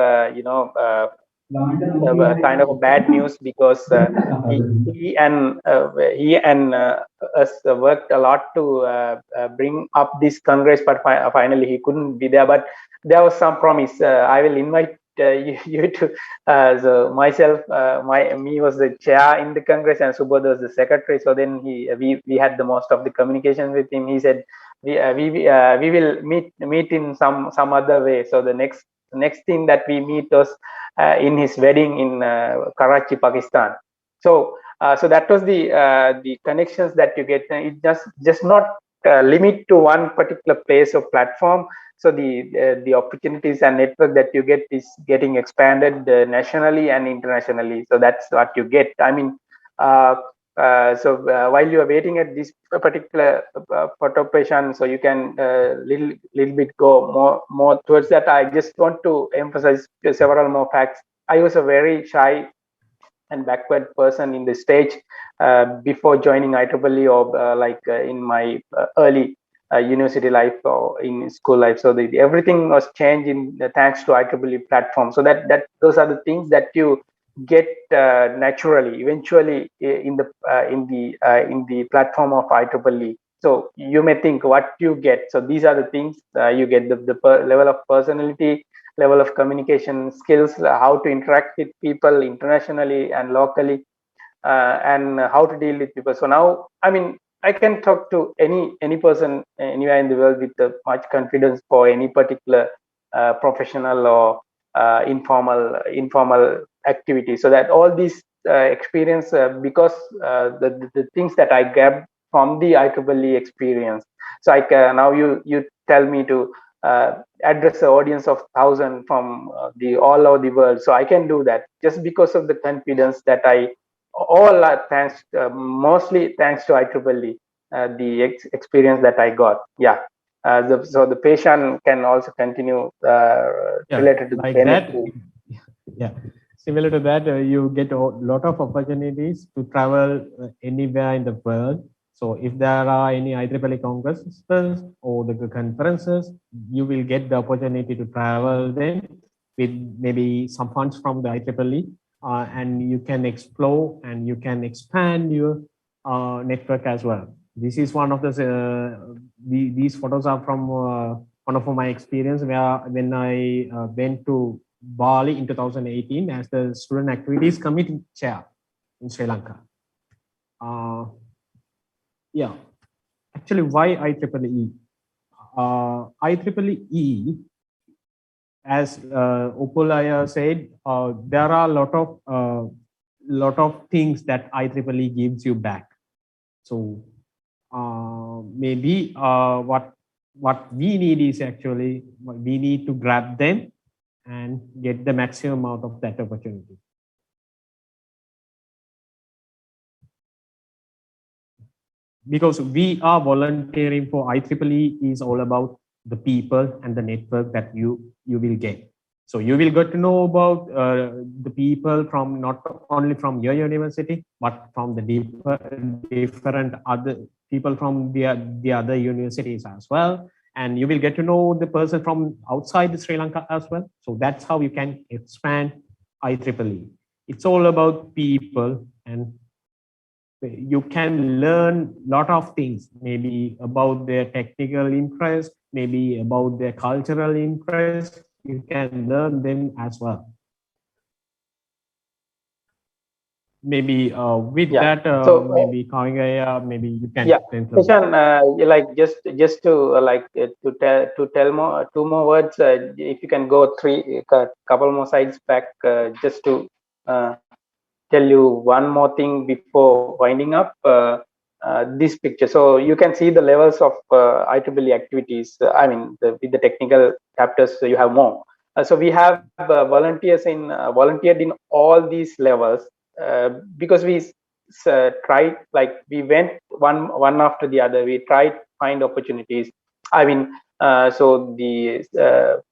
kind of a bad news, because he and us worked a lot to bring up this Congress, but finally he couldn't be there. But there was some promise. I will invite you to. So myself, me was the chair in the Congress, and Subodh was the secretary. So then we had the most of the communication with him. He said we will meet in some other way. So the next thing that we meet was in his wedding in Karachi, Pakistan. So so that was the connections that you get. It just not limit to one particular place or platform. So the opportunities and network that you get is getting expanded nationally and internationally. So that's what you get. I mean, so while you are waiting at this particular photo patient, so you can little bit go more towards that. I just want to emphasize several more facts. I was a very shy and backward person in the stage before joining IEEE, or in my early university life or in school life. So everything was changed in thanks to IEEE platform. So that those are the things that you get naturally, eventually in the platform of IEEE. So you may think what you get. So these are the things you get: the level of personality, level of communication skills, how to interact with people internationally and locally, and how to deal with people. So now, I mean, I can talk to any person anywhere in the world with much confidence for any particular professional or informal activity. So that all these experience, because the things that I grabbed from the IEEE experience. So I can, now you tell me to address an audience of 1,000 from the all over the world. So I can do that just because of the confidence that I all are thanks, mostly thanks to IEEE, the experience that I got. Yeah. So the patient can also continue related to like the that. NFP. Yeah, similar to that, you get a lot of opportunities to travel anywhere in the world. So if there are any IEEE congresses or the conferences, you will get the opportunity to travel then with maybe some funds from the IEEE, and you can explore and you can expand your network as well. This is one of these photos are from one of my experience where when I went to Bali in 2018 as the Student Activities Committee Chair in Sri Lanka. Yeah, actually, why IEEE? IEEE, as Upulaya said, there are a lot of things that IEEE gives you back. So maybe what we need is actually we need to grab them and get the maximum out of that opportunity. Because we are volunteering for IEEE is all about the people and the network that you will get. So you will get to know about the people from not only from your university, but from the different other people from the other universities as well. And you will get to know the person from outside the Sri Lanka as well. So that's how you can expand IEEE. It's all about people, and you can learn a lot of things, maybe about their technical interest, maybe about their cultural interest. You can learn them as well. Maybe with that, maybe Kavingaya, maybe you can conclude. Kishan, like just to to tell more two more words. If you can go couple more slides back, just to tell you one more thing before winding up this picture. So you can see the levels of IEEE activities. I mean, with the technical chapters, you have more. So we have volunteered in all these levels because we tried, like we went one after the other. We tried to find opportunities. I mean, so the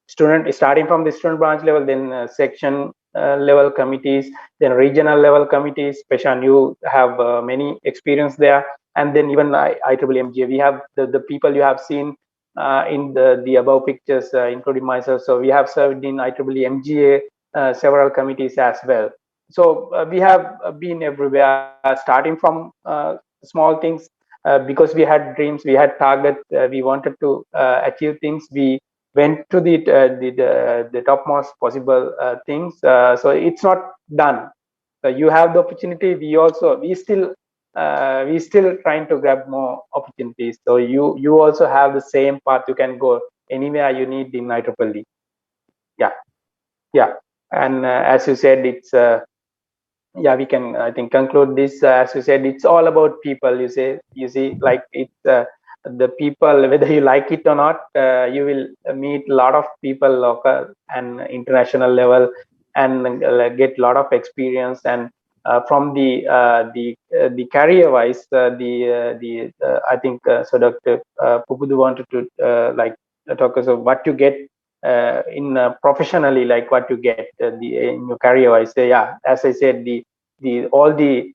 student starting from the student branch level, then section level committees, then regional level committees. Peshan, you have many experience there, and then even IEEE MGA. We have the people you have seen in the above pictures, including myself. So we have served in IEEE MGA several committees as well. So we have been everywhere, starting from small things, because we had dreams, we had targets, we wanted to achieve things. We went to the topmost possible things. So it's not done. So you have the opportunity. We still trying to grab more opportunities. So you also have the same path. You can go anywhere you need in IEEE. Yeah. And as you said, it's we can, I think, conclude this. As you said, it's all about people. You see, like it's the people, whether you like it or not, you will meet a lot of people, local and international level, and get a lot of experience. And from the career wise, I think so Dr. Pupudu wanted to talk us of what you get in professionally, like what you get in your career wise. Yeah, as I said, the all the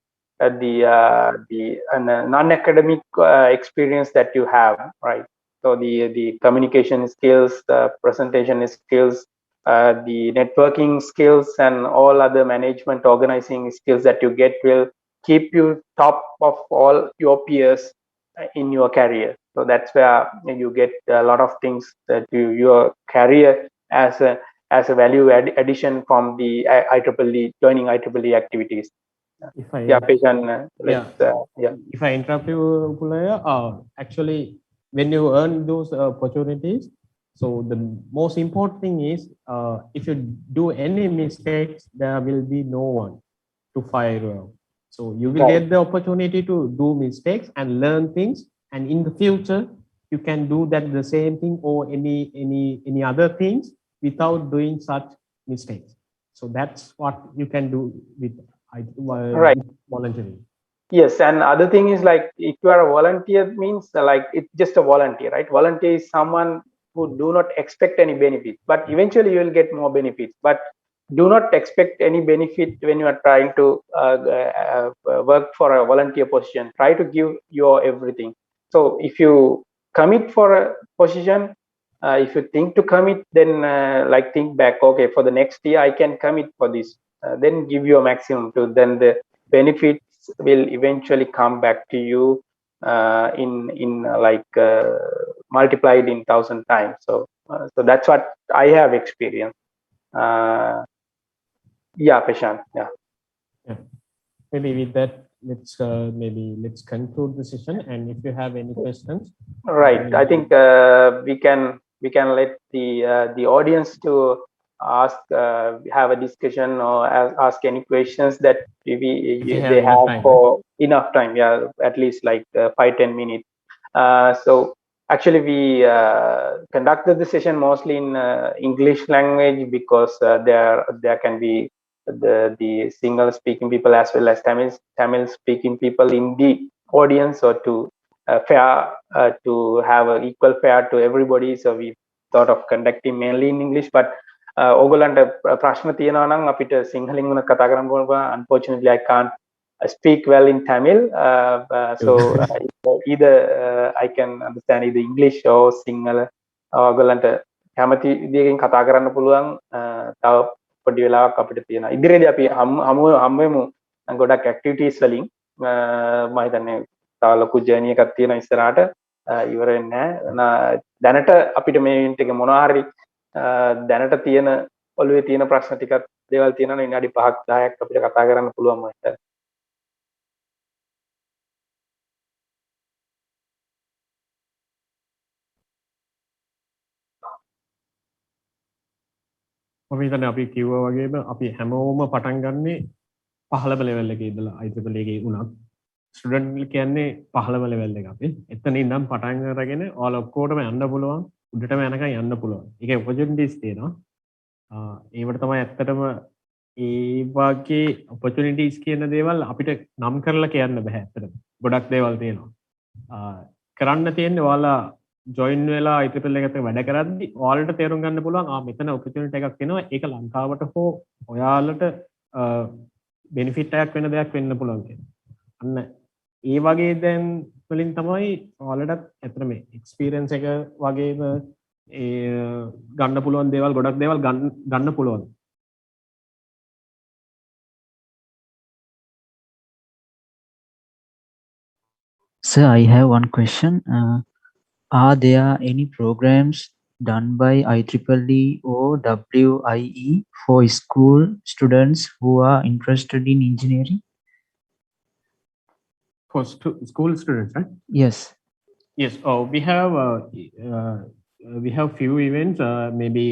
non-academic experience that you have, right? So the communication skills, the presentation skills, the networking skills, and all other management organizing skills that you get will keep you top of all your peers in your career. So that's where you get a lot of things that your career as a value addition from the IEEE, joining IEEE activities. If I, Peshan, if I interrupt you, Pulaya, actually, when you earn those opportunities, so the most important thing is, if you do any mistakes, there will be no one to fire you out. So you will get the opportunity to do mistakes and learn things, and in the future, you can do that the same thing or any other things without doing such mistakes. So that's what you can do with volunteering. Yes, and other thing is, like, if you are a volunteer, means like it's just a volunteer, right? Volunteer is someone who do not expect any benefit, but eventually you will get more benefits. But do not expect any benefit when you are trying to work for a volunteer position. Try to give your everything. So if you commit for a position, if you think to commit, then like think back, okay, for the next year I can commit for this. Then give your maximum to, then the benefits will eventually come back to you in multiplied in 1,000 times. So so that's what I have experienced. Peshan. Yeah. Maybe with that, let's conclude the session. And if you have any questions, right, I think we can let the audience to ask, have a discussion, or ask any questions that they have time, for right? enough time. Yeah, at least like 5-10 minutes. So actually we conducted the session mostly in English language, because there can be the single speaking people as well as Tamil speaking people in the audience, or to fair to have an equal fare to everybody. So we thought of conducting mainly in English, but ඕගොල්ලන්ට ප්‍රශ්න තියෙනවා නම් අපිට සිංහලෙන් වුණ කතා කරන්න පුළුවන්. Unfortunately I can't speak well in Tamil, so either I can understand either English or Sinhala. ඕගොල්ලන්ට කැමති විදියකින් කතා කරන්න පුළුවන්. තව පොඩි වෙලාවක් අපිට තියෙනවා. ඉදිරියේදී අපි හම් වෙමු ගොඩක් ඇක්ටිවිටීස් වලින්. මම හිතන්නේ තව ලොකු ජර්නි එකක් තියෙනවා ඉස්සරහට. ඉවර වෙන්නේ නැහැ. දැනට අපිට මේ ඉවෙන්ට් එක මොනවා හරි දැනට තියෙන ඔළුවේ තියෙන ප්‍රශ්න ටිකක් දේවල් තියෙනවා විනාඩි 5ක් 10ක් අපිට කතා කරන්න පුළුවන් මම හිතන්නේ. මම හිතන්නේ අපි කිව්වා වගේම අපි හැමෝම පටන් ගන්නේ 15 ලෙවල් එකේ ඉඳලා IEEE එකේ උනත් ස්ටුඩන්ට් කියන්නේ 15 ලෙවල් එක අපි. එතන ඉඳන් පටන් අරගෙන ඔයාල ඔක්කොටම යන්න පුළුවන්. උඩටම යනකම් යන්න පුළුවන්. ඒකේ ඔපචුනිටිස් තියෙනවා. ඒවට තමයි ඇත්තටම ඒ වගේ ඔපචුනිටිස් කියන දේවල් අපිට නම් කරලා කියන්න බෑ ඇත්තටම. ගොඩක් දේවල් තියෙනවා. කරන්න තියෙන්නේ ඔයාලා ජොයින් වෙලා IEEE එකට වැඩ කරද්දි ඔයාලට තේරුම් ගන්න පුළුවන් මෙතන ඔපචුනිටි එකක් එනවා. ඒක ලංකාවට හෝ ඔයාලට බෙනිෆිට් එකක් වෙන දෙයක් වෙන්න පුළුවන් කියලා. අන්න ඒ වගේ දැන් වලින් තමයි ඔයාලටත් ඇත්තට මේ එක්ස්පීරියන්ස් එක වගේම ගන්න පුළුවන් දේවල් ගොඩක් දේවල් ගන්න පුළුවන්. Sir, I have one question. Are there any programs done by IEEE or WIE for school students who are interested in engineering? For school students, right? Yes. Yes. We have few events. Maybe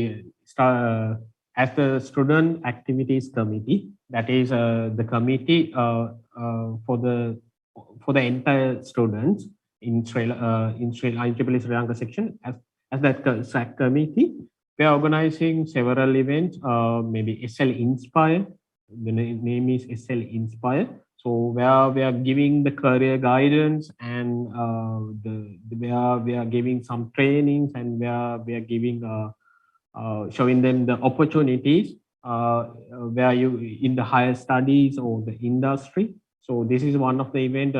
as the student activities committee. That is the committee for the entire students in IEEE Sri Lanka section. As that committee, we are organizing several events. Maybe SL Inspire. The name is SL Inspire. So where we are giving the career guidance and where we are giving some trainings and where we are giving showing them the opportunities where you in the higher studies or the industry. So this is one of the event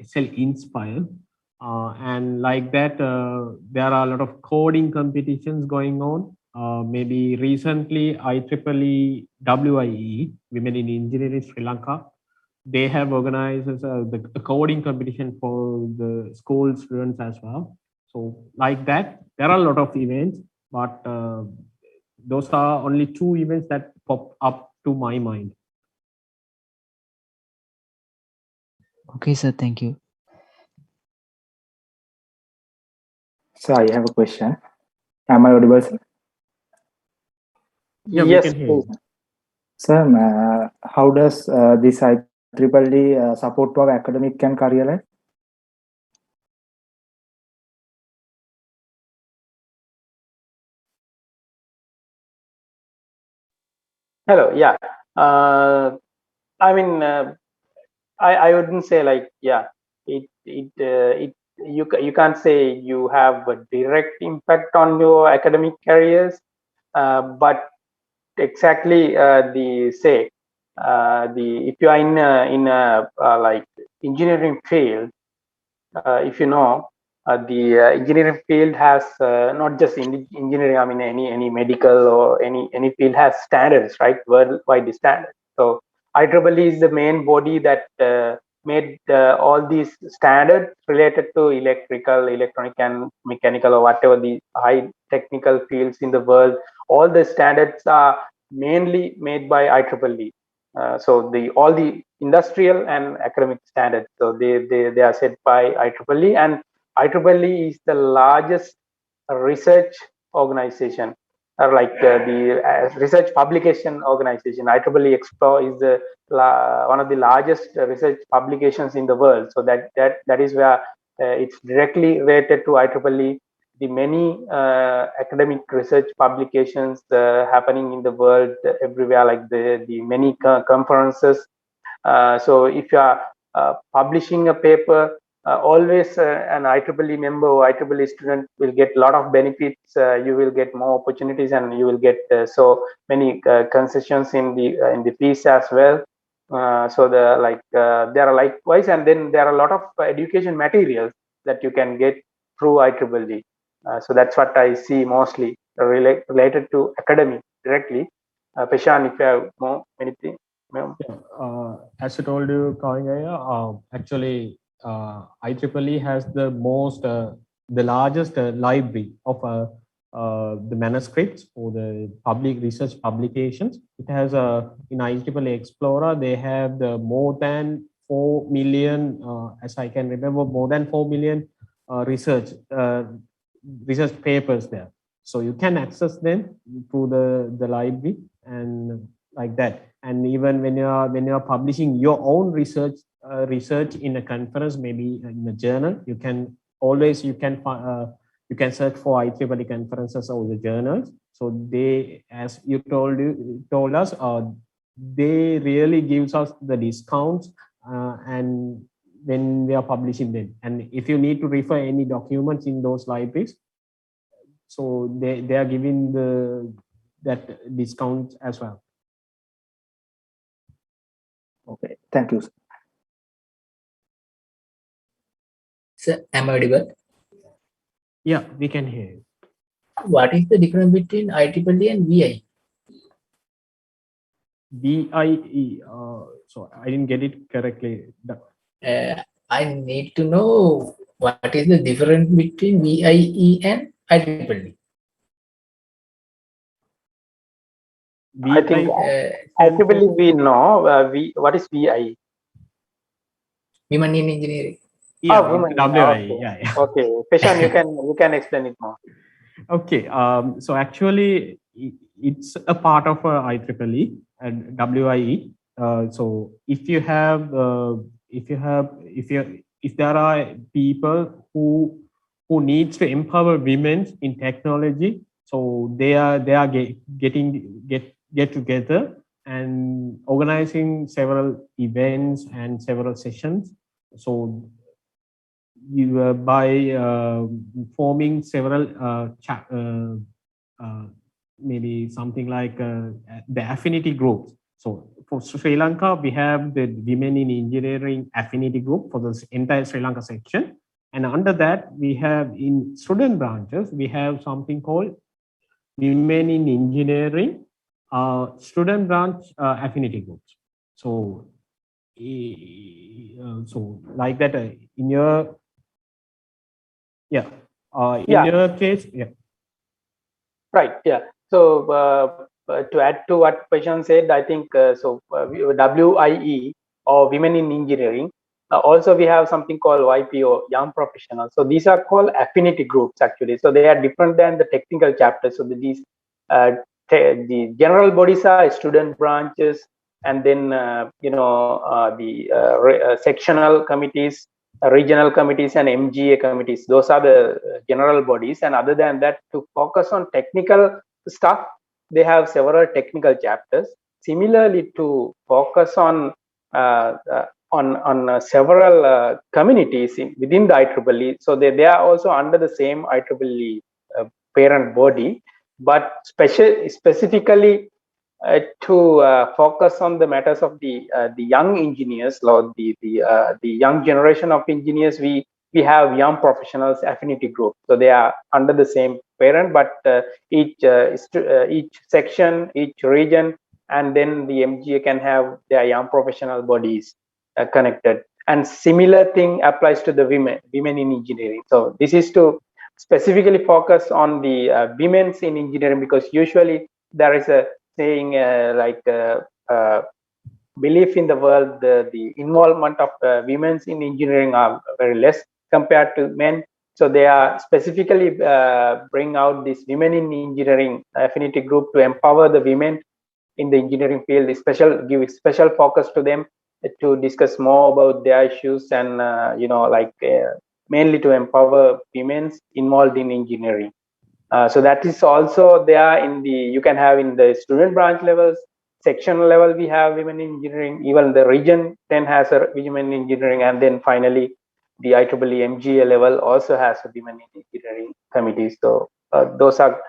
SL Inspire. And like that, there are a lot of coding competitions going on. Maybe recently IEEE WIE, Women in Engineering Sri Lanka, they have organized the coding competition for the school students as well. So like that, there are a lot of events, but those are only two events that pop up to my mind. Okay, sir. Thank you. So I have a question. Am I audible, sir? Yeah, Yes, we can hear you. Sir, how does this IEEE support our academic and career life? Hello. Yeah. I mean, I wouldn't say like, yeah, you can't say you have a direct impact on your academic careers, but exactly if you are in a like engineering field, if you know, the engineering field has not just engineering. I mean, any medical or any field has standards, right? Worldwide standards. So IEEE is the main body that made all these standards related to electrical, electronic, and mechanical, or whatever the high technical fields in the world. All the standards are mainly made by IEEE. So all the industrial and academic standards, so they are set by IEEE, and IEEE is the largest research organization, or like the research publication organization. IEEE Explore is one of the largest research publications in the world. So that is where it's directly related to IEEE. The many academic research publications happening in the world everywhere, like the many conferences. So if you are publishing a paper always an IEEE member or IEEE student will get a lot of benefits. You will get more opportunities, and you will get so many concessions in the fees as well. So there are likewise, and then there are a lot of education materials that you can get through IEEE. So that's what I see mostly related to academic directly. Peshan, if you have more anything. As I told you, Kawingaya, actually, IEEE has the largest library of the manuscripts for the public research publications. It has in IEEE Explorer, they have more than 4 million, as I can remember, more than 4 million research papers there. So you can access them through the library and like that. And even when you're publishing your own research in a conference, maybe in a journal, you can search for IEEE conferences or the journals. So they, as you told us, they really gives us the discounts and when we are publishing them. And if you need to refer any documents in those libraries, so they are giving that discount as well. Okay, thank you. Sir, am I audible? Yeah, we can hear you. What is the difference between IEEE and VI? VIE, so I didn't get it correctly. I need to know what is the difference between VIE and IEEE. I think IEEE we know. What is VI? Women in Engineering. Yeah, women. WIE. Okay. Yeah. Okay, Peshan, you can explain it more. Okay. So actually, it's a part of IEEE and WIE. So if there are people who needs to empower women in technology, so they are get together and organizing several events and several sessions. So you by forming several maybe something like the affinity groups. So for Sri Lanka, we have the Women in Engineering Affinity Group for the entire Sri Lanka section. And under that, we have in student branches, we have something called Women in Engineering Student Branch Affinity Groups. So, so like that in your your case, right, yeah. So to add to what Peshan said, I think WIE or Women in Engineering, also we have something called YPO, Young Professionals. So these are called affinity groups actually. So they are different than the technical chapters. So these the general bodies are student branches, and then sectional committees, regional committees, and MGA committees. Those are the general bodies. And other than that, to focus on technical stuff, they have several technical chapters. Similarly, to focus on several communities within the IEEE, so they are also under the same IEEE parent body, but specifically to focus on the matters of the young engineers, or the young generation of engineers. We have Young Professionals Affinity Group. So they are under the same parent, but each section, each region, and then the MGA can have their young professional bodies connected. And similar thing applies to the women in engineering. So this is to specifically focus on the women's in engineering, because usually there is a saying belief in the world, the involvement of women's in engineering are very less compared to men. So they are specifically bring out this Women in Engineering Affinity Group to empower the women in the engineering field, give special focus to them to discuss more about their issues, and mainly to empower women involved in engineering. So that is also there you can have in the student branch levels, section level, we have Women in Engineering. Even the region 10 has a Women in Engineering, and then finally the IEEE MGA level also has a women engineering committee. So those are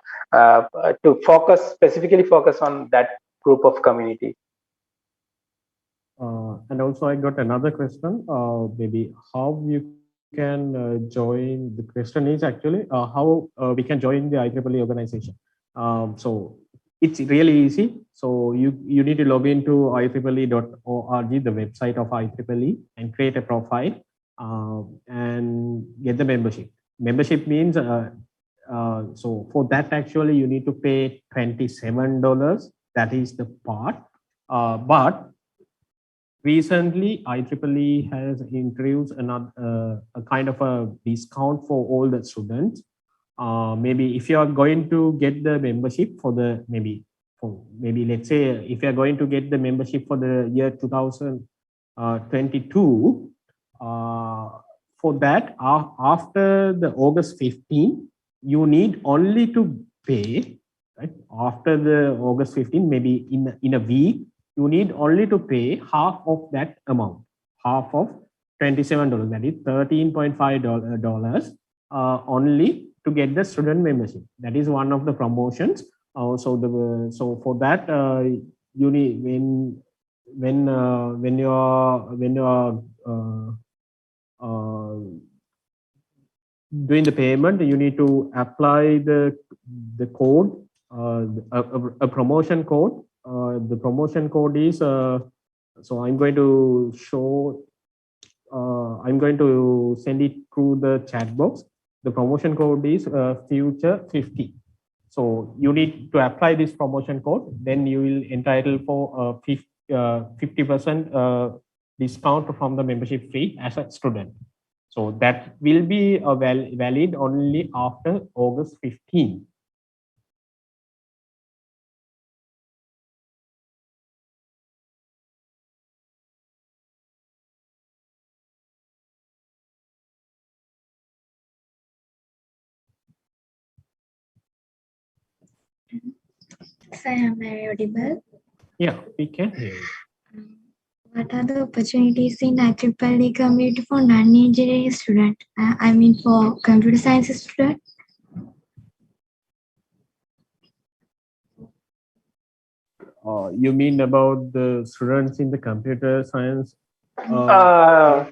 to specifically focus on that group of community. And also I got another question, maybe how you can join, the question is actually how we can join the IEEE organization. So it's really easy. So you need to log into IEEE.org, the website of IEEE, and create a profile and get the membership. Membership means, so for that actually you need to pay $27. That is the part. But recently, IEEE has introduced another a kind of a discount for all the students. Maybe if you are going to get the membership for the maybe let's say if you are going to get the membership for the year 2022, for that after the August 15, you need only to pay, right? After the August 15, maybe in a week, you need only to pay half of that amount, half of $27, that is $13.5 only to get the student membership. That is one of the promotions. So for that you need when you are doing the payment, you need to apply the code, a promotion code. The promotion code is, so I'm going to show, I'm going to send it through the chat box. The promotion code is future 50. So you need to apply this promotion code, then you will entitle for 50% discount from the membership fee as a student. So that will be valid only after August 15. So am I audible? Yeah, we can hear you. What are the opportunities in IEEE community for non-engineering student? I mean for computer science student? You mean about the students in the computer science? I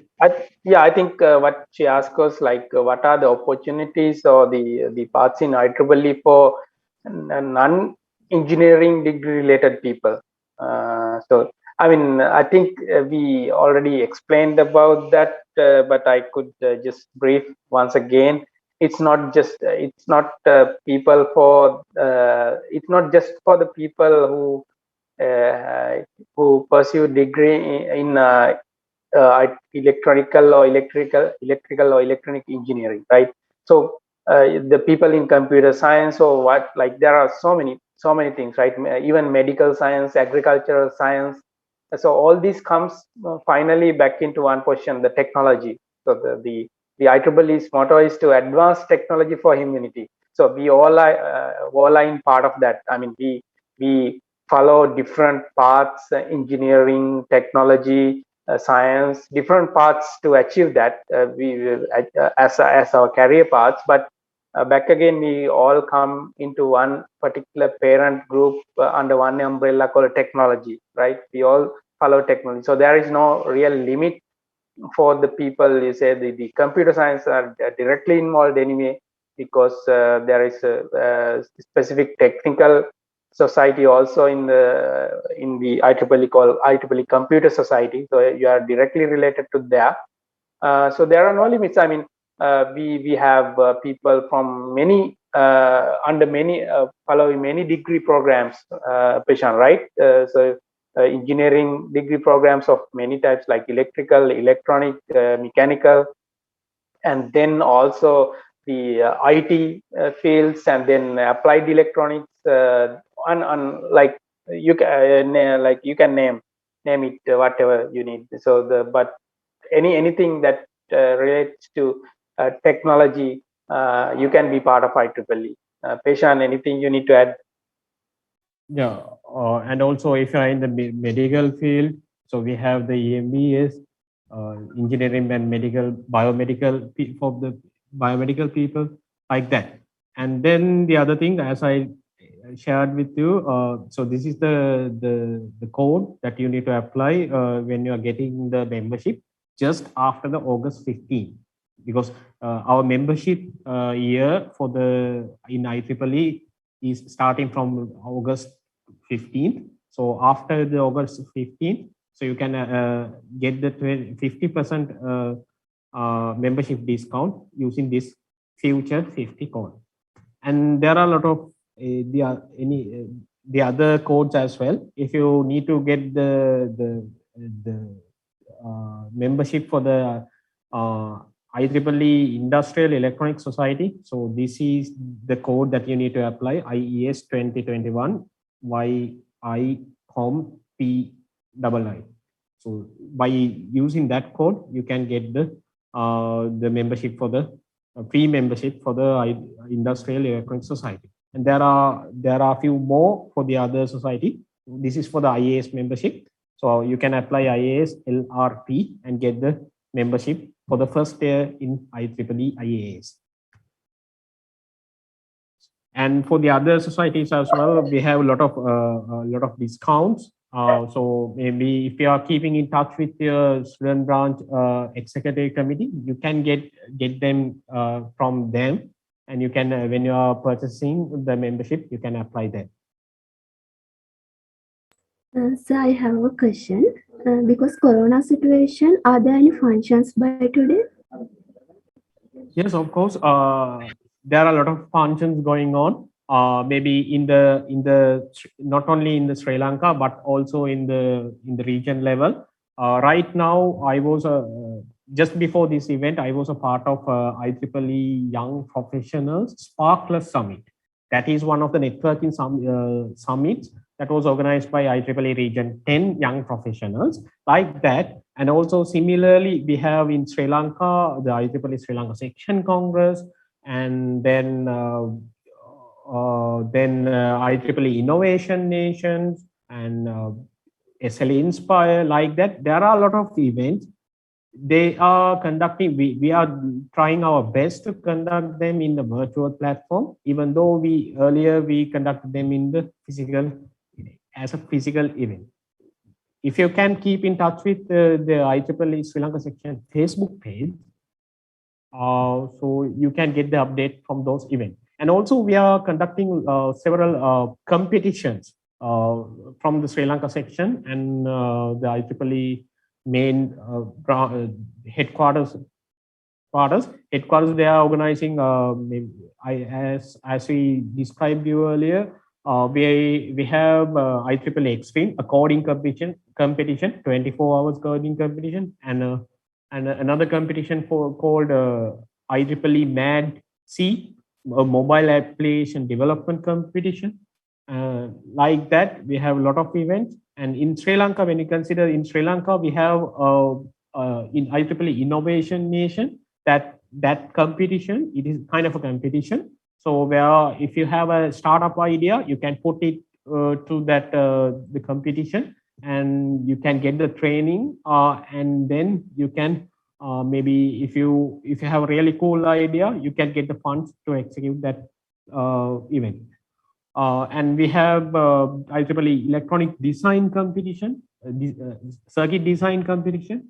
think what she asked us, like, what are the opportunities or the paths in IEEE for non-engineering degree related people? So, I mean, I think we already explained about that, but I could just brief once again. It's not just people for it's not just for the people who pursue degree in electronical or electrical or electronic engineering, right? So the people in computer science or what, like there are so many things, right? Even medical science, agricultural science. So all this comes finally back into one question: the technology. So the IEEE's motto is to advance technology for humanity. So we all are in part of that. I mean, we follow different paths: engineering, technology, science, different paths to achieve that. As our career paths, but back again, we all come into one particular parent group under one umbrella called technology, right? We all follow technology, so there is no real limit for the people. You say the computer science are directly involved anyway, because there is a specific technical society also in the IEEE called IEEE Computer Society. So you are directly related to that. So there are no limits. I mean, we have people from many under many following many degree programs, Peshan, right? So engineering degree programs of many types, like electrical, electronic, mechanical, and then also the IT fields, and then applied electronics, and like you can name it whatever you need. So but anything that relates to technology, you can be part of IEEE. Peshan, anything you need to add? Yeah, and also if you are in the medical field, so we have the EMBS, engineering and biomedical for the biomedical people, like that. And then the other thing, as I shared with you, so this is the code that you need to apply when you are getting the membership just after the August 15th, because our membership year for the in IEEE is starting from August 15th. So after the August 15th, so you can get the 50% membership discount using this future 50 code. And there are a lot of the other codes as well. If you need to get the membership for the IEEE Industrial Electronic Society, so this is the code that you need to apply, IES 2021 YICOM PII. So by using that code, you can get the membership for the free membership for the Industrial Electronic Society. And there are a few more for the other society. This is for the IAS membership. So you can apply IAS LRP and get the membership for the first year in IEEE IAS. And for the other societies as well, we have a lot of discounts. So maybe if you are keeping in touch with your student branch executive committee, you can get them from them, and you can when you are purchasing the membership, you can apply that. So I have a question. Because Corona situation, are there any functions by today? Yes, of course. There are a lot of functions going on. Maybe in the not only in the Sri Lanka but also in the region level. Right now, I was just before this event, I was a part of IEEE Young Professionals Sparkless Summit. That is one of the networking summits that was organized by IEEE Region 10 Young Professionals, like that. And also similarly, we have in Sri Lanka, the IEEE Sri Lanka Section Congress, and then IEEE Innovation Nations and SL Inspire, like that. There are a lot of events. They are conducting, we are trying our best to conduct them in the virtual platform, even though we conducted them in the physical, as a physical event. If you can keep in touch with the IEEE Sri Lanka section Facebook page, so you can get the update from those events. And also we are conducting several competitions from the Sri Lanka section and the IEEE main headquarters. They are organizing, as we described you earlier, we have IEEE Extreme, a coding competition, 24 hours coding competition, and another competition called IEEE Mad C, a mobile application development competition. Like that, we have a lot of events. And in Sri Lanka, when you consider in Sri Lanka, we have in IEEE Innovation Nation, that competition, it is kind of a competition. So where if you have a startup idea, you can put it to that the competition, and you can get the training, and then you can maybe if you have a really cool idea, you can get the funds to execute that event. And we have IEEE Electronic Design Competition, Circuit Design Competition.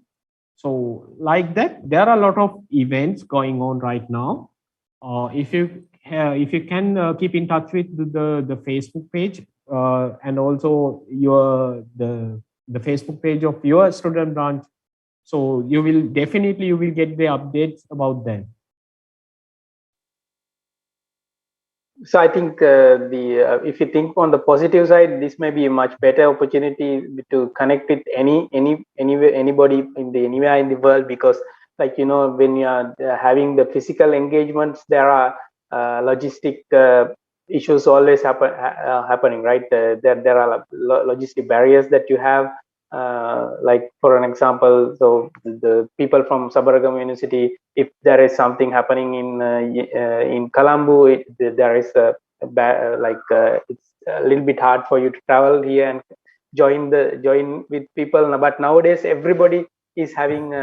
So like that, there are a lot of events going on right now. If you can keep in touch with the Facebook page and also the Facebook page of your student branch, so you will get the updates about them. So I think if you think on the positive side, this may be a much better opportunity to connect with anybody anywhere in the world, because like, you know, when you are having the physical engagements, there are logistic issues always happening, right? There are logistic barriers that you have. Like for an example, so the people from Sabaragam University, if there is something happening in Colombo, there is it's a little bit hard for you to travel here and join with people. But nowadays everybody is having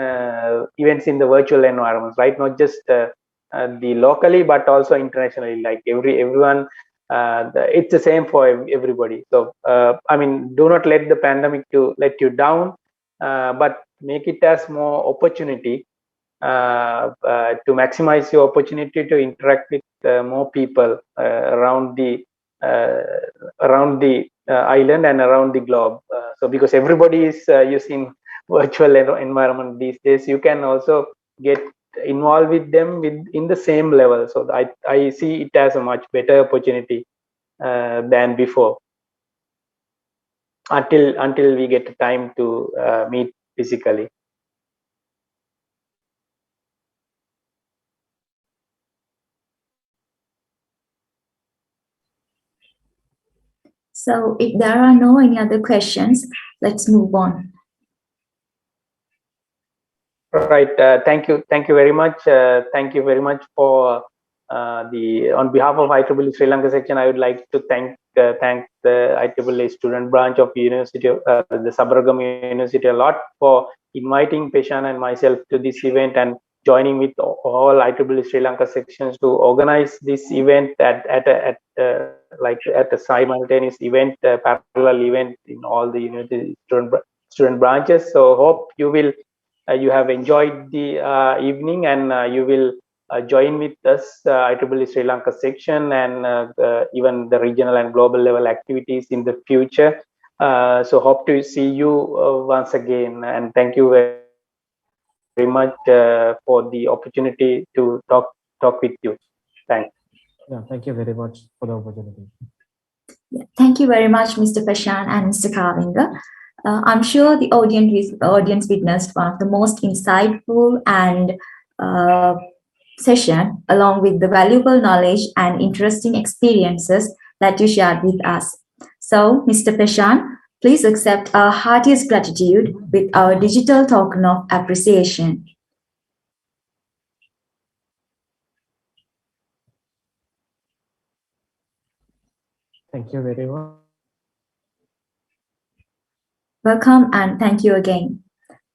events in the virtual environments, right? Not just the locally, but also internationally. Like everyone, it's the same for everybody. So I mean, do not let the pandemic to let you down, but make it as more opportunity to maximize your opportunity to interact with more people around the island and around the globe. So because everybody is using virtual environment these days, you can also get involved with them in the same level. So I see it as a much better opportunity than before, until we get time to meet physically. So if there are no any other questions, let's move on. Right. Thank you very much. Thank you very much for on behalf of IEEE Sri Lanka section. I would like to thank the IEEE student branch of University of the Sabaragamu University a lot for inviting Peshan and myself to this event and joining with all IEEE Sri Lanka sections to organize this event at a simultaneous event, parallel event in all the university student branches. So hope you will. You have enjoyed the evening, and you will join with us IEEE Sri Lanka section and even the regional and global level activities in the future. So hope to see you once again, and thank you very much for the opportunity to talk with you. Thanks. Yeah, thank you very much for the opportunity. Yeah, thank you very much, Mr. Peshan and Mr. Kavinga. I'm sure the audience witnessed one of the most insightful and session, along with the valuable knowledge and interesting experiences that you shared with us. So, Mr. Peshan, please accept our heartiest gratitude with our digital token of appreciation. Thank you very much. Welcome and thank you again.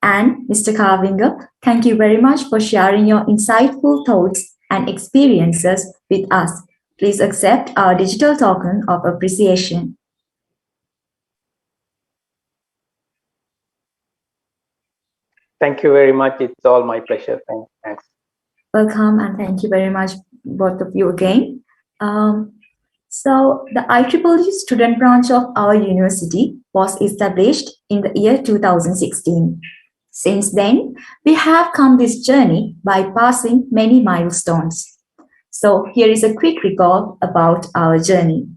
And Mr. Kavinga, thank you very much for sharing your insightful thoughts and experiences with us. Please accept our digital token of appreciation. Thank you very much. It's all my pleasure. Thanks. Welcome and thank you very much, both of you again. So the IEEE student branch of our university was established in the year 2016. Since then, we have come this journey by passing many milestones. So here is a quick recall about our journey.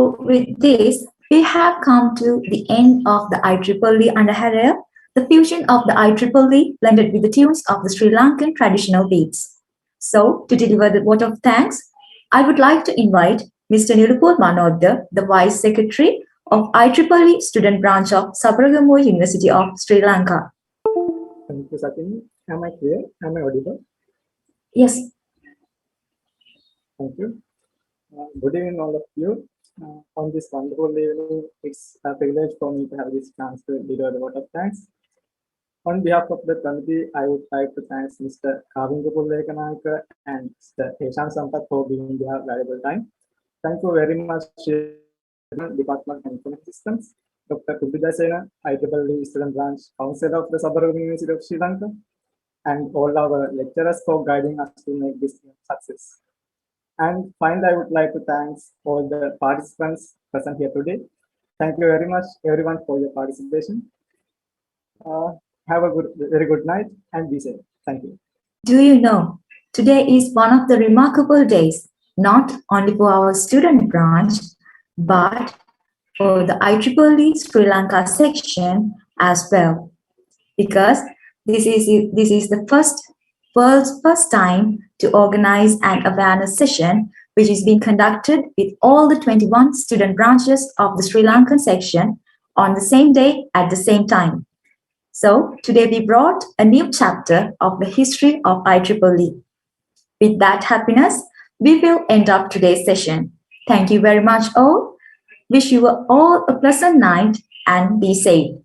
So with this, we have come to the end of the Ieee Andha, the fusion of the Ieee blended with the tunes of the Sri Lankan traditional beats. So to deliver the vote of thanks, I would like to invite Mr. Nirupur Manodda, the Vice Secretary of Ieee Student Branch of Sabaragamuwa University of Sri Lanka. Thank you, Satini. Am I clear? Am I audible? Yes. Thank you. Good evening, all of you. On this wonderful evening, it's a privilege for me to have this chance to deliver the vote of thanks. On behalf of the committee, I would like to thank Mr. Kavinga Pullekanaika and Mr. Heshan Sampath for giving their valuable time. Thank you very much, Department of Information Systems, Dr. Kubida Sena, IEEE Student Branch Council of the Sabaragamuwa University of Sri Lanka, and all our lecturers for guiding us to make this success. And finally, I would like to thank all the participants present here today. Thank you very much, everyone, for your participation. Have a very good night and be safe. Thank you. Do you know, today is one of the remarkable days, not only for our student branch, but for the IEEE Sri Lanka section as well. Because this is the world's first time to organize an awareness session which is being conducted with all the 21 student branches of the Sri Lankan section on the same day at the same time. So today we brought a new chapter of the history of IEEE. With that happiness, we will end up today's session. Thank you very much all. Wish you all a pleasant night and be safe.